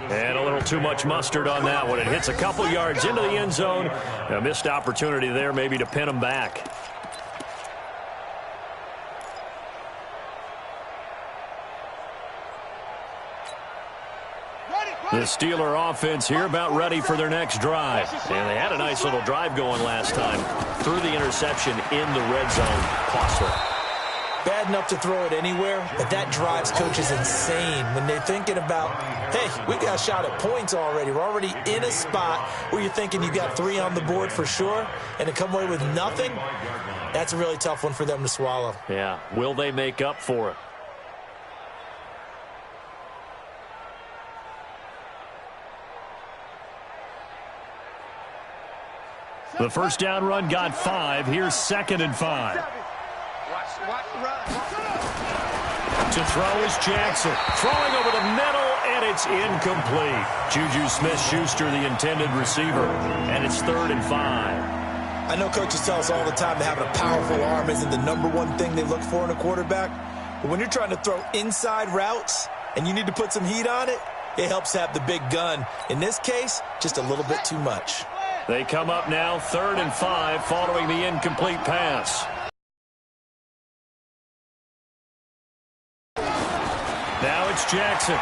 [SPEAKER 1] And a little too much mustard on that one. It hits a couple yards into the end zone. A missed opportunity there maybe to pin them back. The Steeler offense here about ready for their next drive. And they had a nice little drive going last time. Threw the interception in the red zone. Costly.
[SPEAKER 3] Bad enough to throw it anywhere, but that drives coaches insane when they're thinking about, hey, we got a shot at points already. We're already in a spot where you're thinking you got 3 on the board for sure, and to come away with nothing, that's a really tough one for them to swallow.
[SPEAKER 1] Yeah. Will they make up for it? The first down run got 5. Here's 2nd and 5. To throw is Jackson. Throwing over the middle, and it's incomplete. Juju Smith-Schuster, the intended receiver, and it's 3rd and 5.
[SPEAKER 3] I know coaches tell us all the time that having a powerful arm isn't the #1 thing they look for in a quarterback. But when you're trying to throw inside routes and you need to put some heat on it, it helps to have the big gun. In this case, just a little bit too much.
[SPEAKER 1] They come up now 3rd and 5 following the incomplete pass. Now it's Jackson.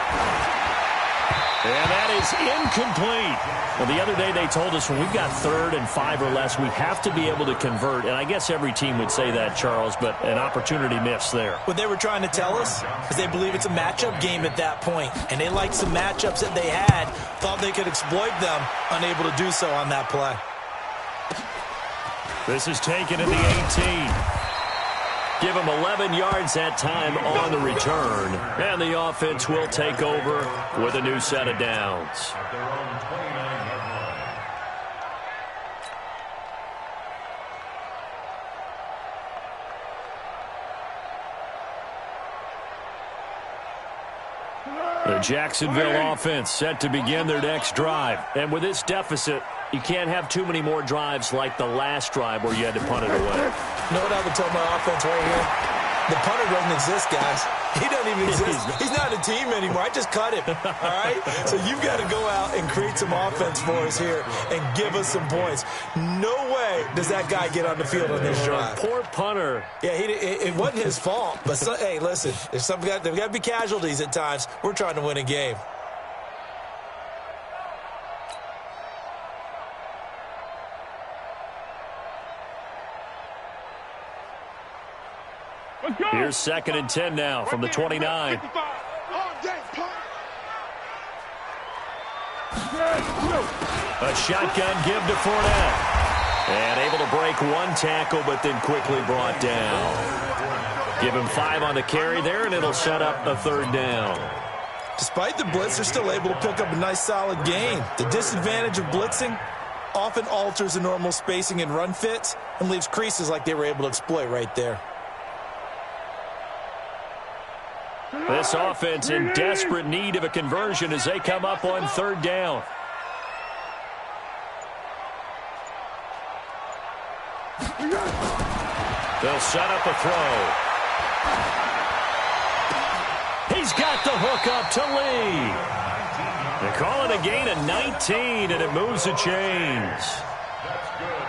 [SPEAKER 1] And that is incomplete. Well, the other day they told us when we've got 3rd and 5 or less, we have to be able to convert. And I guess every team would say that, Charles, but an opportunity missed there.
[SPEAKER 3] What they were trying to tell us is they believe it's a matchup game at that point. And they liked some matchups that they had, thought they could exploit them, unable to do so on that play.
[SPEAKER 1] This is taken at the 18. Give him 11 yards that time on the return. And the offense will take over with a new set of downs.
[SPEAKER 4] At their own 29-yard line.
[SPEAKER 1] The Jacksonville offense set to begin their next drive. And with this deficit, you can't have too many more drives like the last drive where you had to punt it away.
[SPEAKER 3] You know what I would tell my offense right here? The punter doesn't exist, guys. He doesn't even exist. He's not a team anymore. I just cut him, all right? So you've got to go out and create some offense for us here and give us some points. No way does that guy get on the field on this drive.
[SPEAKER 1] Poor punter.
[SPEAKER 3] Yeah, it wasn't his fault. But, hey, listen, there's got to be casualties at times. We're trying to win a game.
[SPEAKER 1] Here's 2nd and 10 now from the 29. A shotgun give to Fournette. And able to break one tackle, but then quickly brought down. Give him 5 on the carry there, and it'll set up a 3rd down.
[SPEAKER 3] Despite the blitz, they're still able to pick up a nice, solid gain. The disadvantage of blitzing often alters the normal spacing and run fits and leaves creases like they were able to exploit right there.
[SPEAKER 1] This offense in desperate need of a conversion as they come up on 3rd down. They'll set up a throw. He's got the hook up to Lee. They call it a gain of 19, and it moves the chains.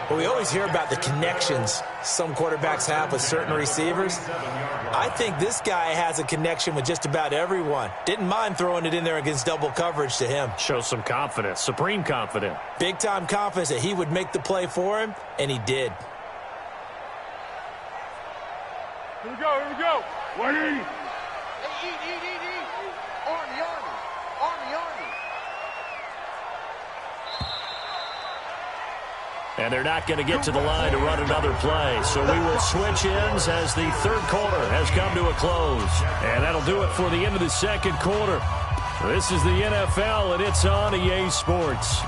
[SPEAKER 3] Well, we always hear about the connections some quarterbacks have with certain receivers. I think this guy has a connection with just about everyone. Didn't mind throwing it in there against double coverage to him.
[SPEAKER 1] Shows some confidence, supreme confidence.
[SPEAKER 3] Big-time confidence that he would make the play for him, and he did.
[SPEAKER 2] Here we go, here we go. 180. Hey, eat. Army.
[SPEAKER 1] And they're not going to get to the line to run another play. So we will switch ends as the 3rd quarter has come to a close. And that'll do it for the end of the 2nd quarter. This is the NFL, and it's on EA Sports.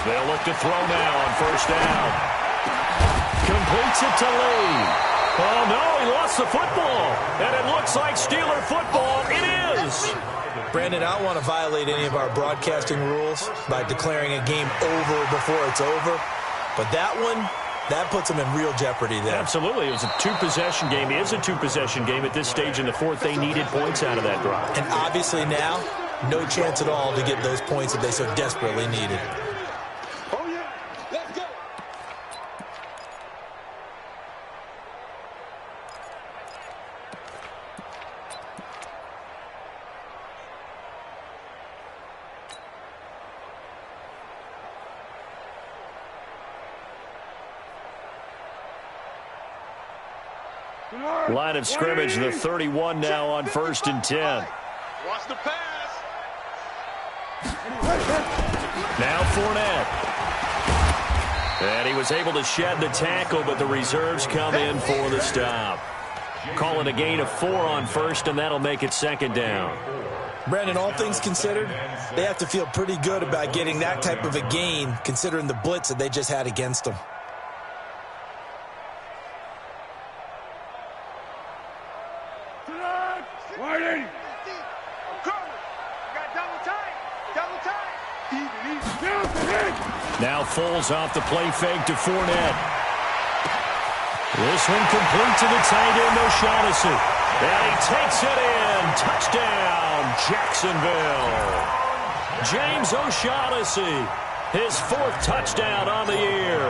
[SPEAKER 1] They'll look to throw now on 1st down. Completes it to Lee. Oh, no, he lost the football. And it looks like Steeler football. It is.
[SPEAKER 3] Brandon, I don't want to violate any of our broadcasting rules by declaring a game over before it's over. But that one, that puts them in real jeopardy there.
[SPEAKER 1] Absolutely. It was a 2-possession game. It is a 2-possession game at this stage in the 4th. They needed points out of that drive.
[SPEAKER 3] And obviously now, no chance at all to get those points that they so desperately needed.
[SPEAKER 2] Oh, yeah. Let's go.
[SPEAKER 1] Line of scrimmage, the 31 now on 1st and 10.
[SPEAKER 2] Watch the pass.
[SPEAKER 1] Now Fournette. And he was able to shed the tackle, but the reserves come in for the stop. Call it a gain of 4 on 1st, and that'll make it 2nd down.
[SPEAKER 3] Brandon, all things considered, they have to feel pretty good about getting that type of a gain, considering the blitz that they just had against them.
[SPEAKER 1] Now Foles off the play fake to Fournette. This one complete to the tight end, O'Shaughnessy. And he takes it in. Touchdown, Jacksonville. James O'Shaughnessy, his 4th touchdown on the year,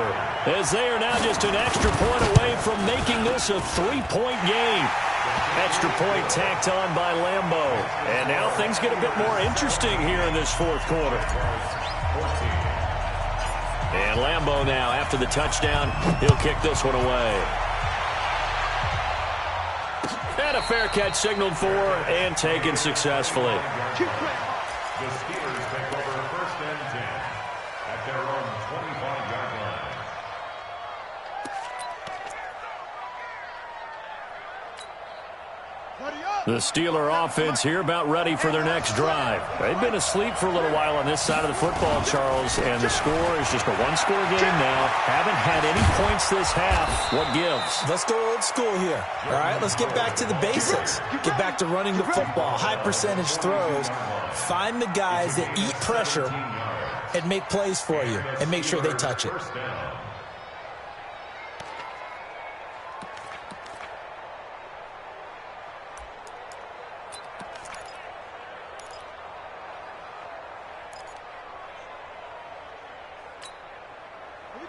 [SPEAKER 1] as they are now just an extra point away from making this a 3-point game. Extra point tacked on by Lambo. And now things get a bit more interesting here in this 4th quarter. And Lambo now, after the touchdown, he'll kick this one away. And a fair catch signaled for and taken successfully.
[SPEAKER 4] The Steelers take over 1st and 10 at their own 25-yard line.
[SPEAKER 1] The Steeler offense here about ready for their next drive. They've been asleep for a little while on this side of the football, Charles, and the score is just a one-score game now. Haven't had any points this half. What gives?
[SPEAKER 3] Let's go old school here. All right, let's get back to the basics. Get back to running the football, high percentage throws. Find the guys that eat pressure and make plays for you and make sure they touch it.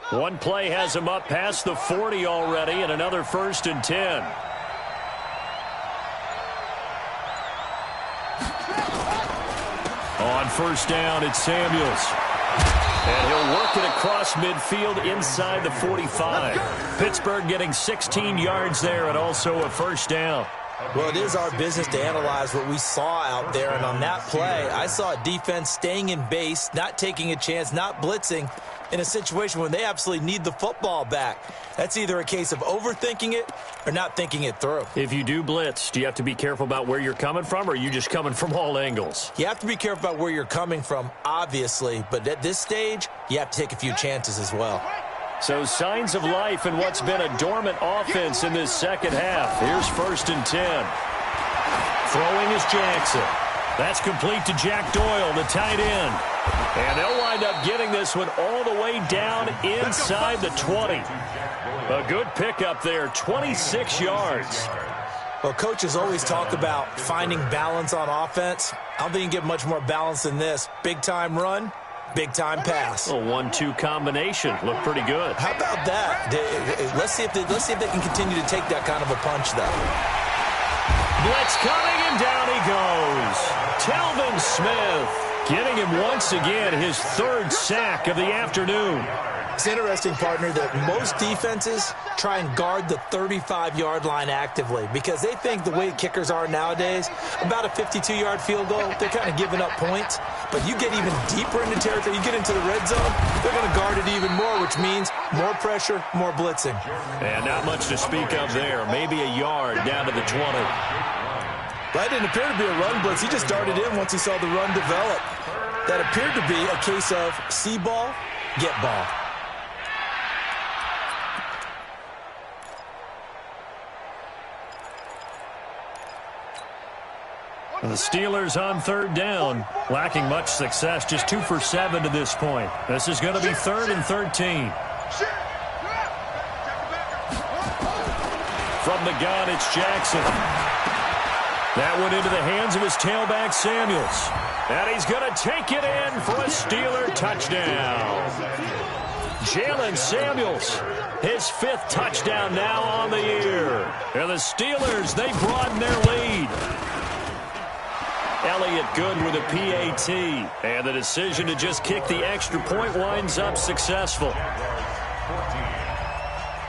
[SPEAKER 1] One play has him up past the 40 already, and another 1st and 10. On first down, it's Samuels. And he'll work it across midfield inside the 45. Pittsburgh getting 16 yards there and also a 1st down.
[SPEAKER 3] Well, it is our business to analyze what we saw out there, and on that play, I saw a defense staying in base, not taking a chance, not blitzing in a situation when they absolutely need the football back. That's either a case of overthinking it or not thinking it through.
[SPEAKER 1] If you do blitz, do you have to be careful about where you're coming from, or are you just coming from all angles?
[SPEAKER 3] You have to be careful about where you're coming from, obviously, but at this stage, you have to take a few chances as well.
[SPEAKER 1] So signs of life in what's been a dormant offense in this second half. Here's 1st and 10. Throwing is Jackson. That's complete to Jack Doyle, the tight end. And they'll wind up getting this one all the way down inside the 20. A good pickup there, 26 yards.
[SPEAKER 3] Well, coaches always talk about finding balance on offense. I don't think you can get much more balance than this. Big-time run, big-time pass.
[SPEAKER 1] A 1-2 combination. Looked pretty good.
[SPEAKER 3] How about that? Let's see if they can continue to take that kind of a punch, though.
[SPEAKER 1] Blitz coming, and down he goes. Telvin Smith getting him once again, his 3rd sack of the afternoon.
[SPEAKER 3] It's interesting, partner, that most defenses try and guard the 35-yard line actively because they think the way kickers are nowadays, about a 52-yard field goal, they're kind of giving up points. But you get even deeper into territory, you get into the red zone, they're going to guard it even more, which means more pressure, more blitzing.
[SPEAKER 1] And not much to speak of there. Maybe a yard down to the 20.
[SPEAKER 3] That didn't appear to be a run blitz. He just darted in once he saw the run develop. That appeared to be a case of see ball, get ball.
[SPEAKER 1] The Steelers on 3rd down, lacking much success, just 2 for 7 to this point. This is going to be 3rd and 13. From the gun, it's Jackson. That went into the hands of his tailback, Samuels. And he's going to take it in for a Steeler touchdown. Jalen Samuels, his 5th touchdown now on the year. And the Steelers, they broaden their lead. Elliott good with a PAT. And the decision to just kick the extra point winds up successful.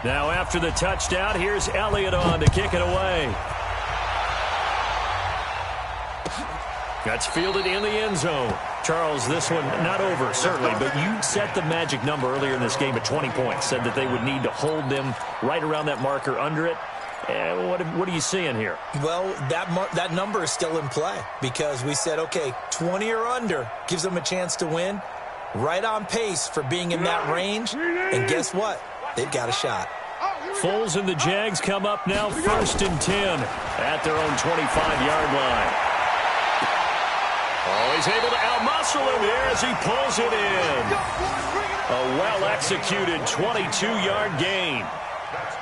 [SPEAKER 1] Now after the touchdown, here's Elliott on to kick it away. That's fielded in the end zone. Charles, this one not over, certainly, but you set the magic number earlier in this game at 20 points, said that they would need to hold them right around that marker under it. What are you seeing here?
[SPEAKER 3] Well, that number is still in play because we said, okay, 20 or under gives them a chance to win. Right on pace for being in that range. And guess what? They've got a shot.
[SPEAKER 1] Foles and the Jags come up now 1st and 10 at their own 25-yard line. Oh, he's able to outmuscle him here as he pulls it in. A well-executed 22-yard gain.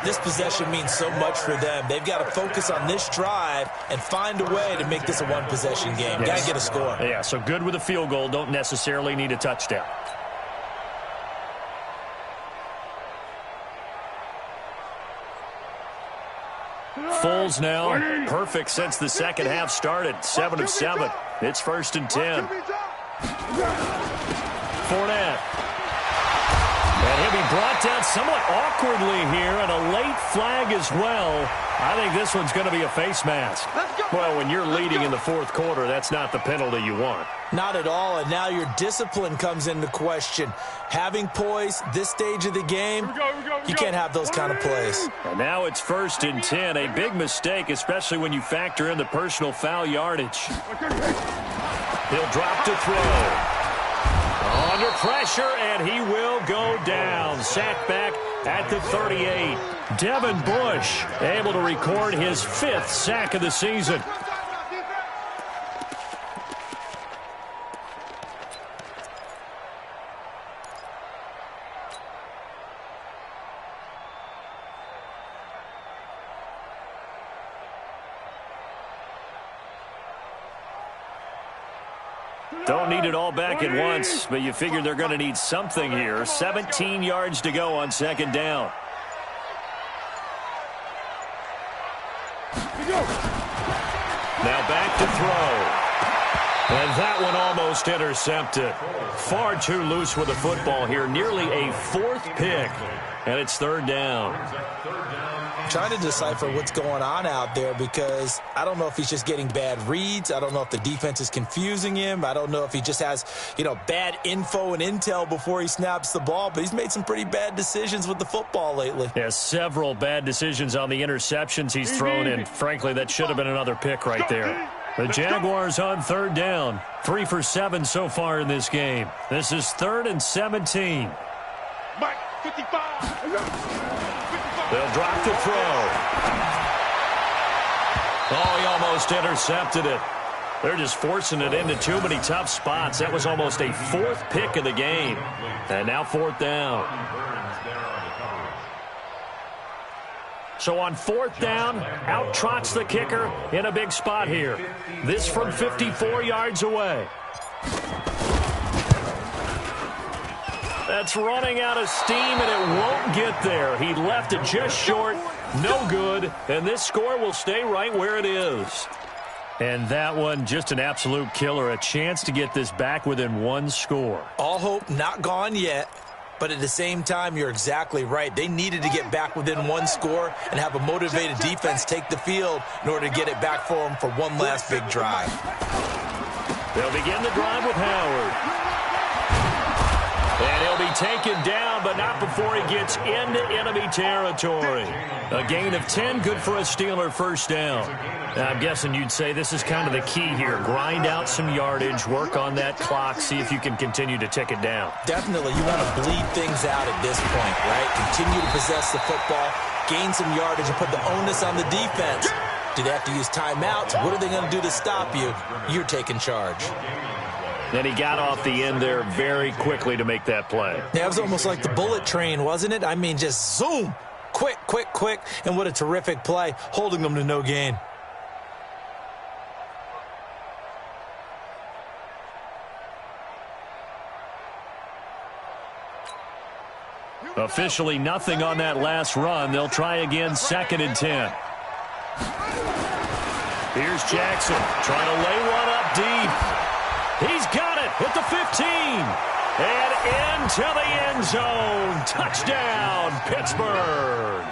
[SPEAKER 3] This possession means so much for them. They've got to focus on this drive and find a way to make this a one-possession game.
[SPEAKER 1] Yes.
[SPEAKER 3] Got to get a score.
[SPEAKER 1] Yeah, so good with a field goal. Don't necessarily need a touchdown. Foles now, perfect since the second half started. 7 of 7. It's 1st and 10. Fournette. And he'll be brought down somewhat awkwardly here, and a late flag as well. I think this one's going to be a face mask. Well, when you're leading in the fourth quarter, that's not the penalty you want.
[SPEAKER 3] Not at all, and now your discipline comes into question. Having poise this stage of the game, you can't have those kind of plays.
[SPEAKER 1] And now it's 1st and 10, a big mistake, especially when you factor in the personal foul yardage. He'll drop to throw. Under pressure, and he will go down. Sacked back at the 38. Devin Bush able to record his 5th sack of the season. Don't need it all back at once, but you figure they're going to need something here. 17 yards to go on 2nd down. Now back to throw. And that one almost intercepted. Far too loose with the football here. Nearly a 4th pick. And it's 3rd down.
[SPEAKER 3] Trying to decipher what's going on out there because I don't know if he's just getting bad reads. I don't know if the defense is confusing him. I don't know if he just has, bad info and intel before he snaps the ball. But he's made some pretty bad decisions with the football lately.
[SPEAKER 1] Yeah, several bad decisions on the interceptions he's thrown in. Frankly, that should have been another pick right there. The Jaguars on 3rd down. 3 for 7 so far in this game. This is 3rd and 17.
[SPEAKER 2] Mike, 55.
[SPEAKER 1] They'll drop to throw. Oh, he almost intercepted it. They're just forcing it into too many tough spots. That was almost a 4th pick of the game. And now 4th down. So on 4th down, out trots the kicker in a big spot here. This from 54 yards away. That's running out of steam, and it won't get there. He left it just short. No good. And this score will stay right where it is. And that one, just an absolute killer. A chance to get this back within 1 score.
[SPEAKER 3] All hope not gone yet. But at the same time, you're exactly right. They needed to get back within 1 score and have a motivated defense take the field in order to get it back for them for one last big drive.
[SPEAKER 1] They'll begin the drive with Howard. And he'll be taken down, but not before he gets into enemy territory. A gain of 10, good for a Steeler 1st down. Now, I'm guessing you'd say this is kind of the key here. Grind out some yardage, work on that clock, see if you can continue to tick it down.
[SPEAKER 3] Definitely. You want to bleed things out at this point, right? Continue to possess the football, gain some yardage, and put the onus on the defense. Do they have to use timeouts? What are they going to do to stop you? You're taking charge.
[SPEAKER 1] Then he got off the end there very quickly to make that play.
[SPEAKER 3] Yeah, it was almost like the bullet train, wasn't it? I mean, just zoom. Quick, quick, quick. And what a terrific play, holding them to no gain.
[SPEAKER 1] Officially nothing on that last run. They'll try again, 2nd and 10. Here's Jackson trying to lay one up deep. He's got it at the 15. And into the end zone. Touchdown, Pittsburgh.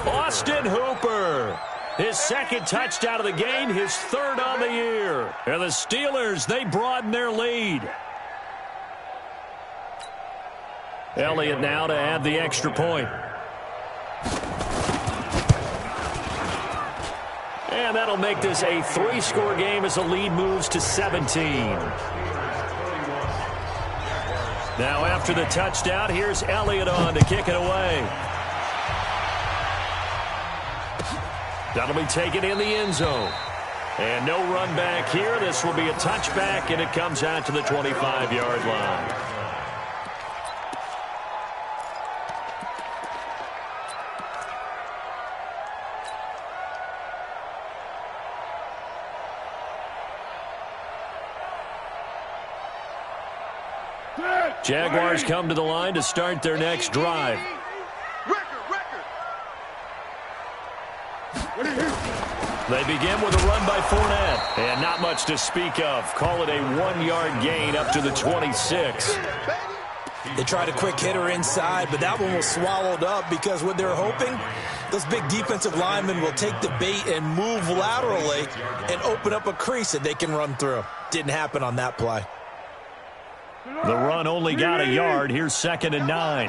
[SPEAKER 1] Austin Hooper. His 2nd touchdown of the game, his 3rd on the year. And the Steelers, they broaden their lead. Elliott now to add the extra point. And that'll make this a 3-score game as the lead moves to 17. Now after the touchdown, here's Elliott on to kick it away. That'll be taken in the end zone. And no run back here. This will be a touchback, and it comes out to the 25-yard line. Jaguars come to the line to start their next drive. They begin with a run by Fournette. And not much to speak of. Call it a 1-yard gain up to the 26.
[SPEAKER 3] They tried a quick hitter inside, but that one was swallowed up because what they're hoping, those big defensive linemen will take the bait and move laterally and open up a crease that they can run through. Didn't happen on that play.
[SPEAKER 1] The run only got a yard. Here's 2nd and 9.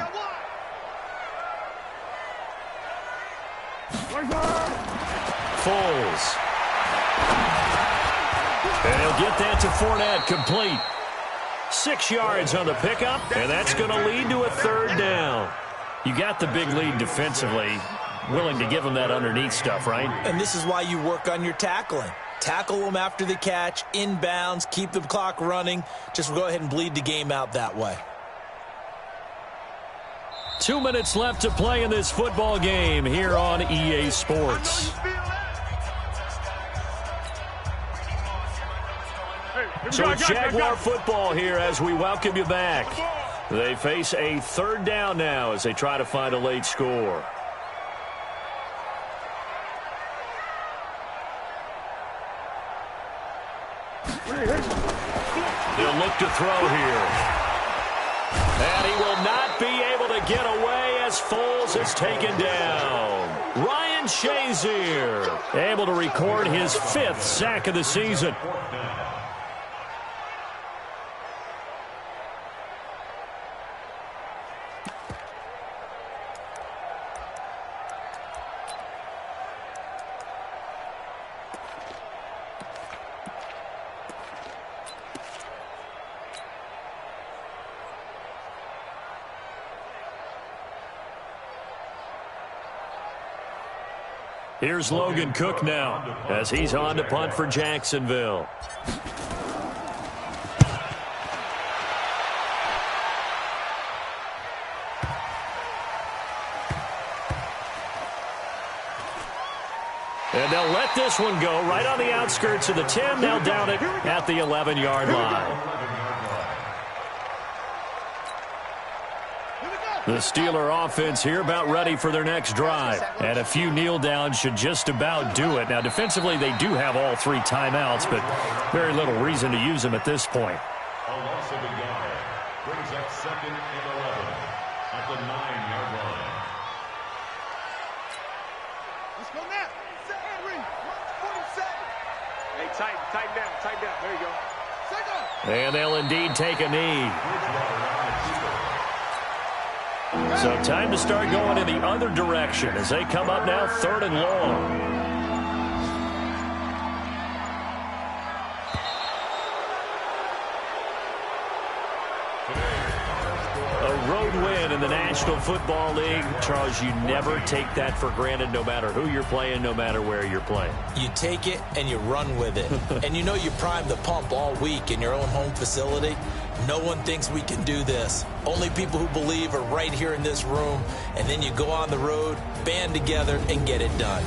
[SPEAKER 1] Foles. And he'll get that to Fournette, complete. 6 yards on the pickup, and that's going to lead to a 3rd down. You got the big lead defensively. Willing to give them that underneath stuff, right?
[SPEAKER 3] And this is why you work on your tackling. Tackle them after the catch, inbounds, keep the clock running. Just go ahead and bleed the game out that way.
[SPEAKER 1] 2 minutes left to play in this football game here on EA Sports. So it's Jaguar football here as we welcome you back. They face a 3rd down now as they try to find a late score. They'll look to throw here. And he will not be able to get away as Foles is taken down. Ryan Shazier able to record his 5th sack of the season. Here's Logan Cook now as he's on to punt for Jacksonville. And they'll let this one go right on the outskirts of the 10. They'll down it at the 11-yard line. The Steeler offense here about ready for their next drive. And a few kneel downs should just about do it. Now, defensively, they do have all 3 timeouts, but very little reason to use them at this point.
[SPEAKER 4] A loss of a yard brings up 2nd and 11 at the 9-yard line.
[SPEAKER 5] Let's go now. 47. Hey, tighten down. There you go.
[SPEAKER 1] And they'll indeed take a knee. So time to start going in the other direction as they come up now 3rd and long. A road win in the National Football League. Charles, you never take that for granted no matter who you're playing, no matter where you're playing.
[SPEAKER 3] You take it and you run with it. And you know you prime the pump all week in your own home facility. No one thinks we can do this. Only people who believe are right here in this room. And then you go on the road, band together, and get it done.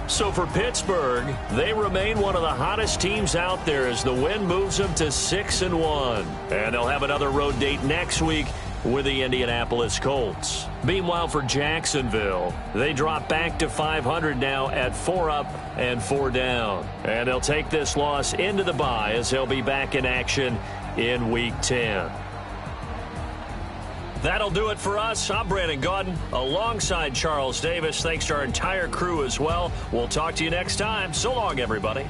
[SPEAKER 1] So for Pittsburgh, they remain one of the hottest teams out there as the win moves them to 6-1. And they'll have another road date next week with the Indianapolis Colts. Meanwhile, for Jacksonville, they drop back to 500 now at 4 up and 4 down. And they'll take this loss into the bye as they'll be back in action in Week 10. That'll do it for us. I'm Brandon Gaudin alongside Charles Davis. Thanks to our entire crew as well. We'll talk to you next time. So long, everybody.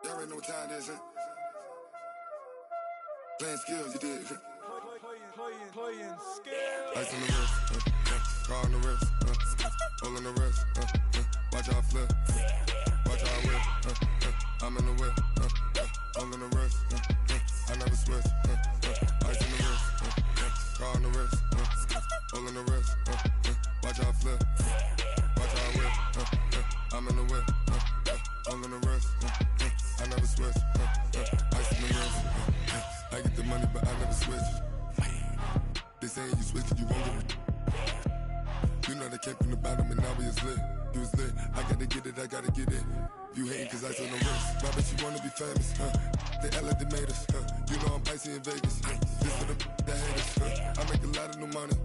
[SPEAKER 6] Y'all already know what time it is, huh? Playing skills, you did. Playing skills. Ice on the wrist, car on the wrist, hole in the wrist, watch out flip, watch out whip, I'm in the whip, hole in the wrist, I never switch, ice on the wrist, car on the wrist, hole in the wrist, watch out flip, watch out whip, I'm in the whip, hole in the wrist, I never switch, ice on the wrist, I get the money but I never switch. They saying you switching, you won't get it. You know they came from the bottom and now we is lit. You was lit, I gotta get it, I gotta get it. You hating cause I on the wrist. My bitch, you wanna be famous, They Ella, they made us, You know I'm icy in Vegas, This for the that haters, I make a lot of new money,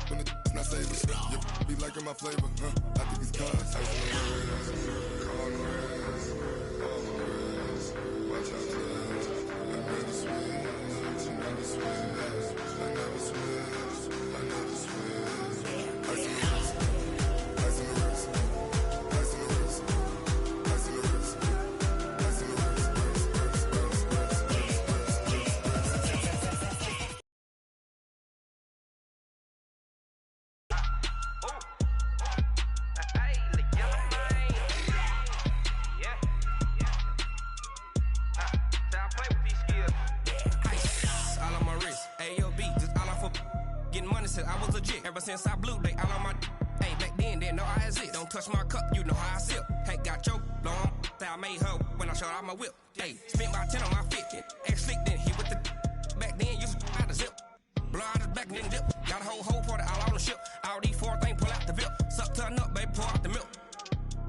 [SPEAKER 6] When the not savers, You be liking my flavor, I think it's cause ice on the wrist, on the wrist, on the wrist. Watch out, cuz I never switch, I never switch, I never switch, I never switch. Ice on the wrist, ice on the wrist, ice on the wrist, ice on the wrist, ice on the wrist.
[SPEAKER 7] I was legit ever since I blew they all on my hey back then didn't know I exist. Don't touch my cup, you know how I sip. Hey, got your long that I made her when I showed out my whip. Hey, spent about 10 on my fit. Ex-slick then hit with the back then used to out the zip. Blow out his back and then dip. Got a whole party all on the ship. All these four things pull out the VIP. Suck turn up, baby, pour out the milk.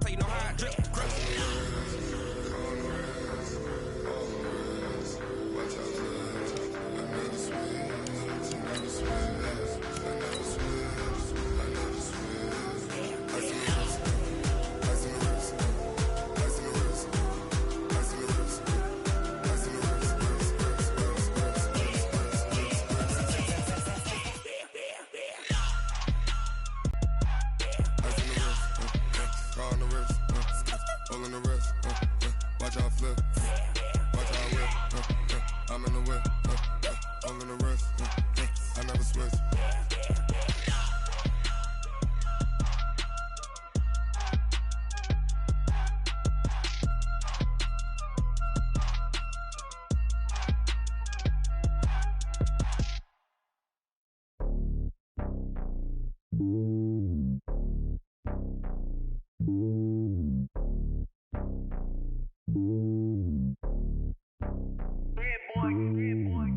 [SPEAKER 7] So you know how I drip.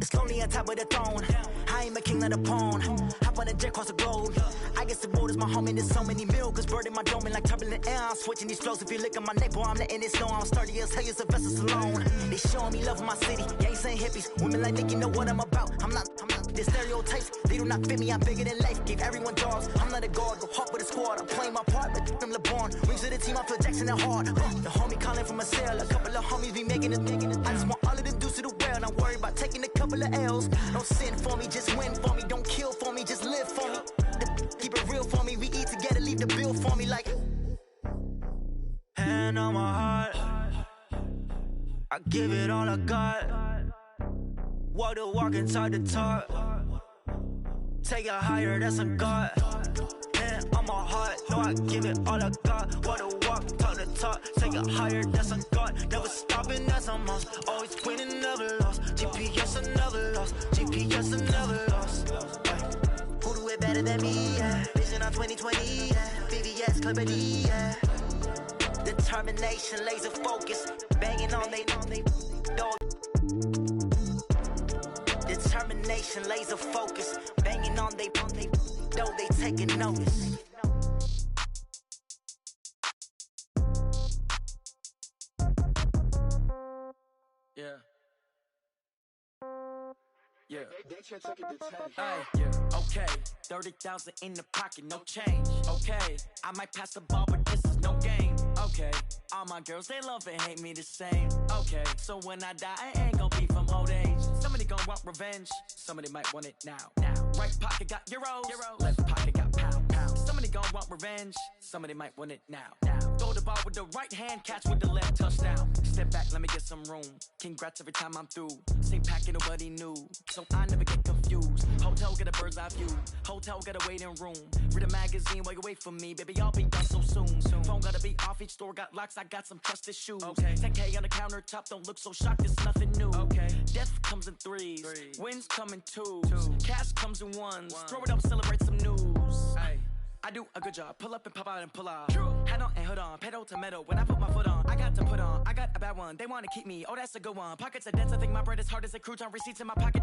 [SPEAKER 8] It's lonely on top of the throne. I ain't a king of the pawn. Hop on a jet across the globe. I guess the road is my home and there's so many milkers. Bird in my dome and like turbulent air. I'm switching these flows. If you look at my neck, boy, I'm letting it snow. I'm sturdy as hell, a vessel alone. They showing me love in my city. Gangs ain't hippies. Women like think you know what I'm about. I'm not the stereotypes. They do not fit me. I'm bigger than life. Give everyone dogs. I'm not a guard. Go hard with a squad. I'm playing my part, but them LeBron. Rings to the team. I feel Jackson and hard. The homie calling from a cell. A couple of homies be making it. I just want all of them dudes to the well. Not worry about taking a couple of L's. Don't sin for me, just win for me. Don't kill for me, just live for me. Keep it real for me. We eat together, leave the bill for me like. Hand on my heart, I give it all I got. Walk the walk and talk the talk. Take it higher, that's a God. Hand on my heart, no, I give it all I got. Walk the walk, talk the talk. Take it higher, that's a God. Never stopping, that's a must. Always winning, never lost. GPS, I never lost. GPS, I never lost. Who do it better than me? Yeah. Vision on 2020. Yeah. VVS, Clippity. Yeah. Determination, laser focus. Banging on they dog. Determination, laser focus. Banging on they though they taking notice. Yeah. Yeah. Okay. 30,000 in the pocket, no change. Okay. I might pass the ball, but this is no game. Okay. All my girls, they love and hate me the same. Okay. So when I die, I ain't gonna be from old age. Somebody gonna want revenge. Somebody might want it now. Right pocket got euros. Left pocket got pound. Somebody gonna want revenge. Somebody might want it now. Throw the ball with the right hand, catch with the left, touchdown. Step back, let me get some room. Congrats every time I'm through. Same packet, nobody knew. So I never get confused. Hotel get a bird's eye view. Hotel get a waiting room. Read a magazine while you wait for me. Baby, I'll be done so soon. Phone gotta be off, each store got locks. I got some trusted shoes. Okay. 10K on the countertop, don't look so shocked, it's nothing new. Okay. Death comes in threes. Wins come in twos. Cash comes in ones. Throw it up, celebrate some news. Ay. I do a good job. Pull up and pop out and pull off. Head on and hood on. Pedal to metal. When I put my foot on, I got to put on. I got a bad one. They want to keep me. Oh, that's a good one. Pockets are dense. I think my bread is hard as a crouton. Receipts in my pocket.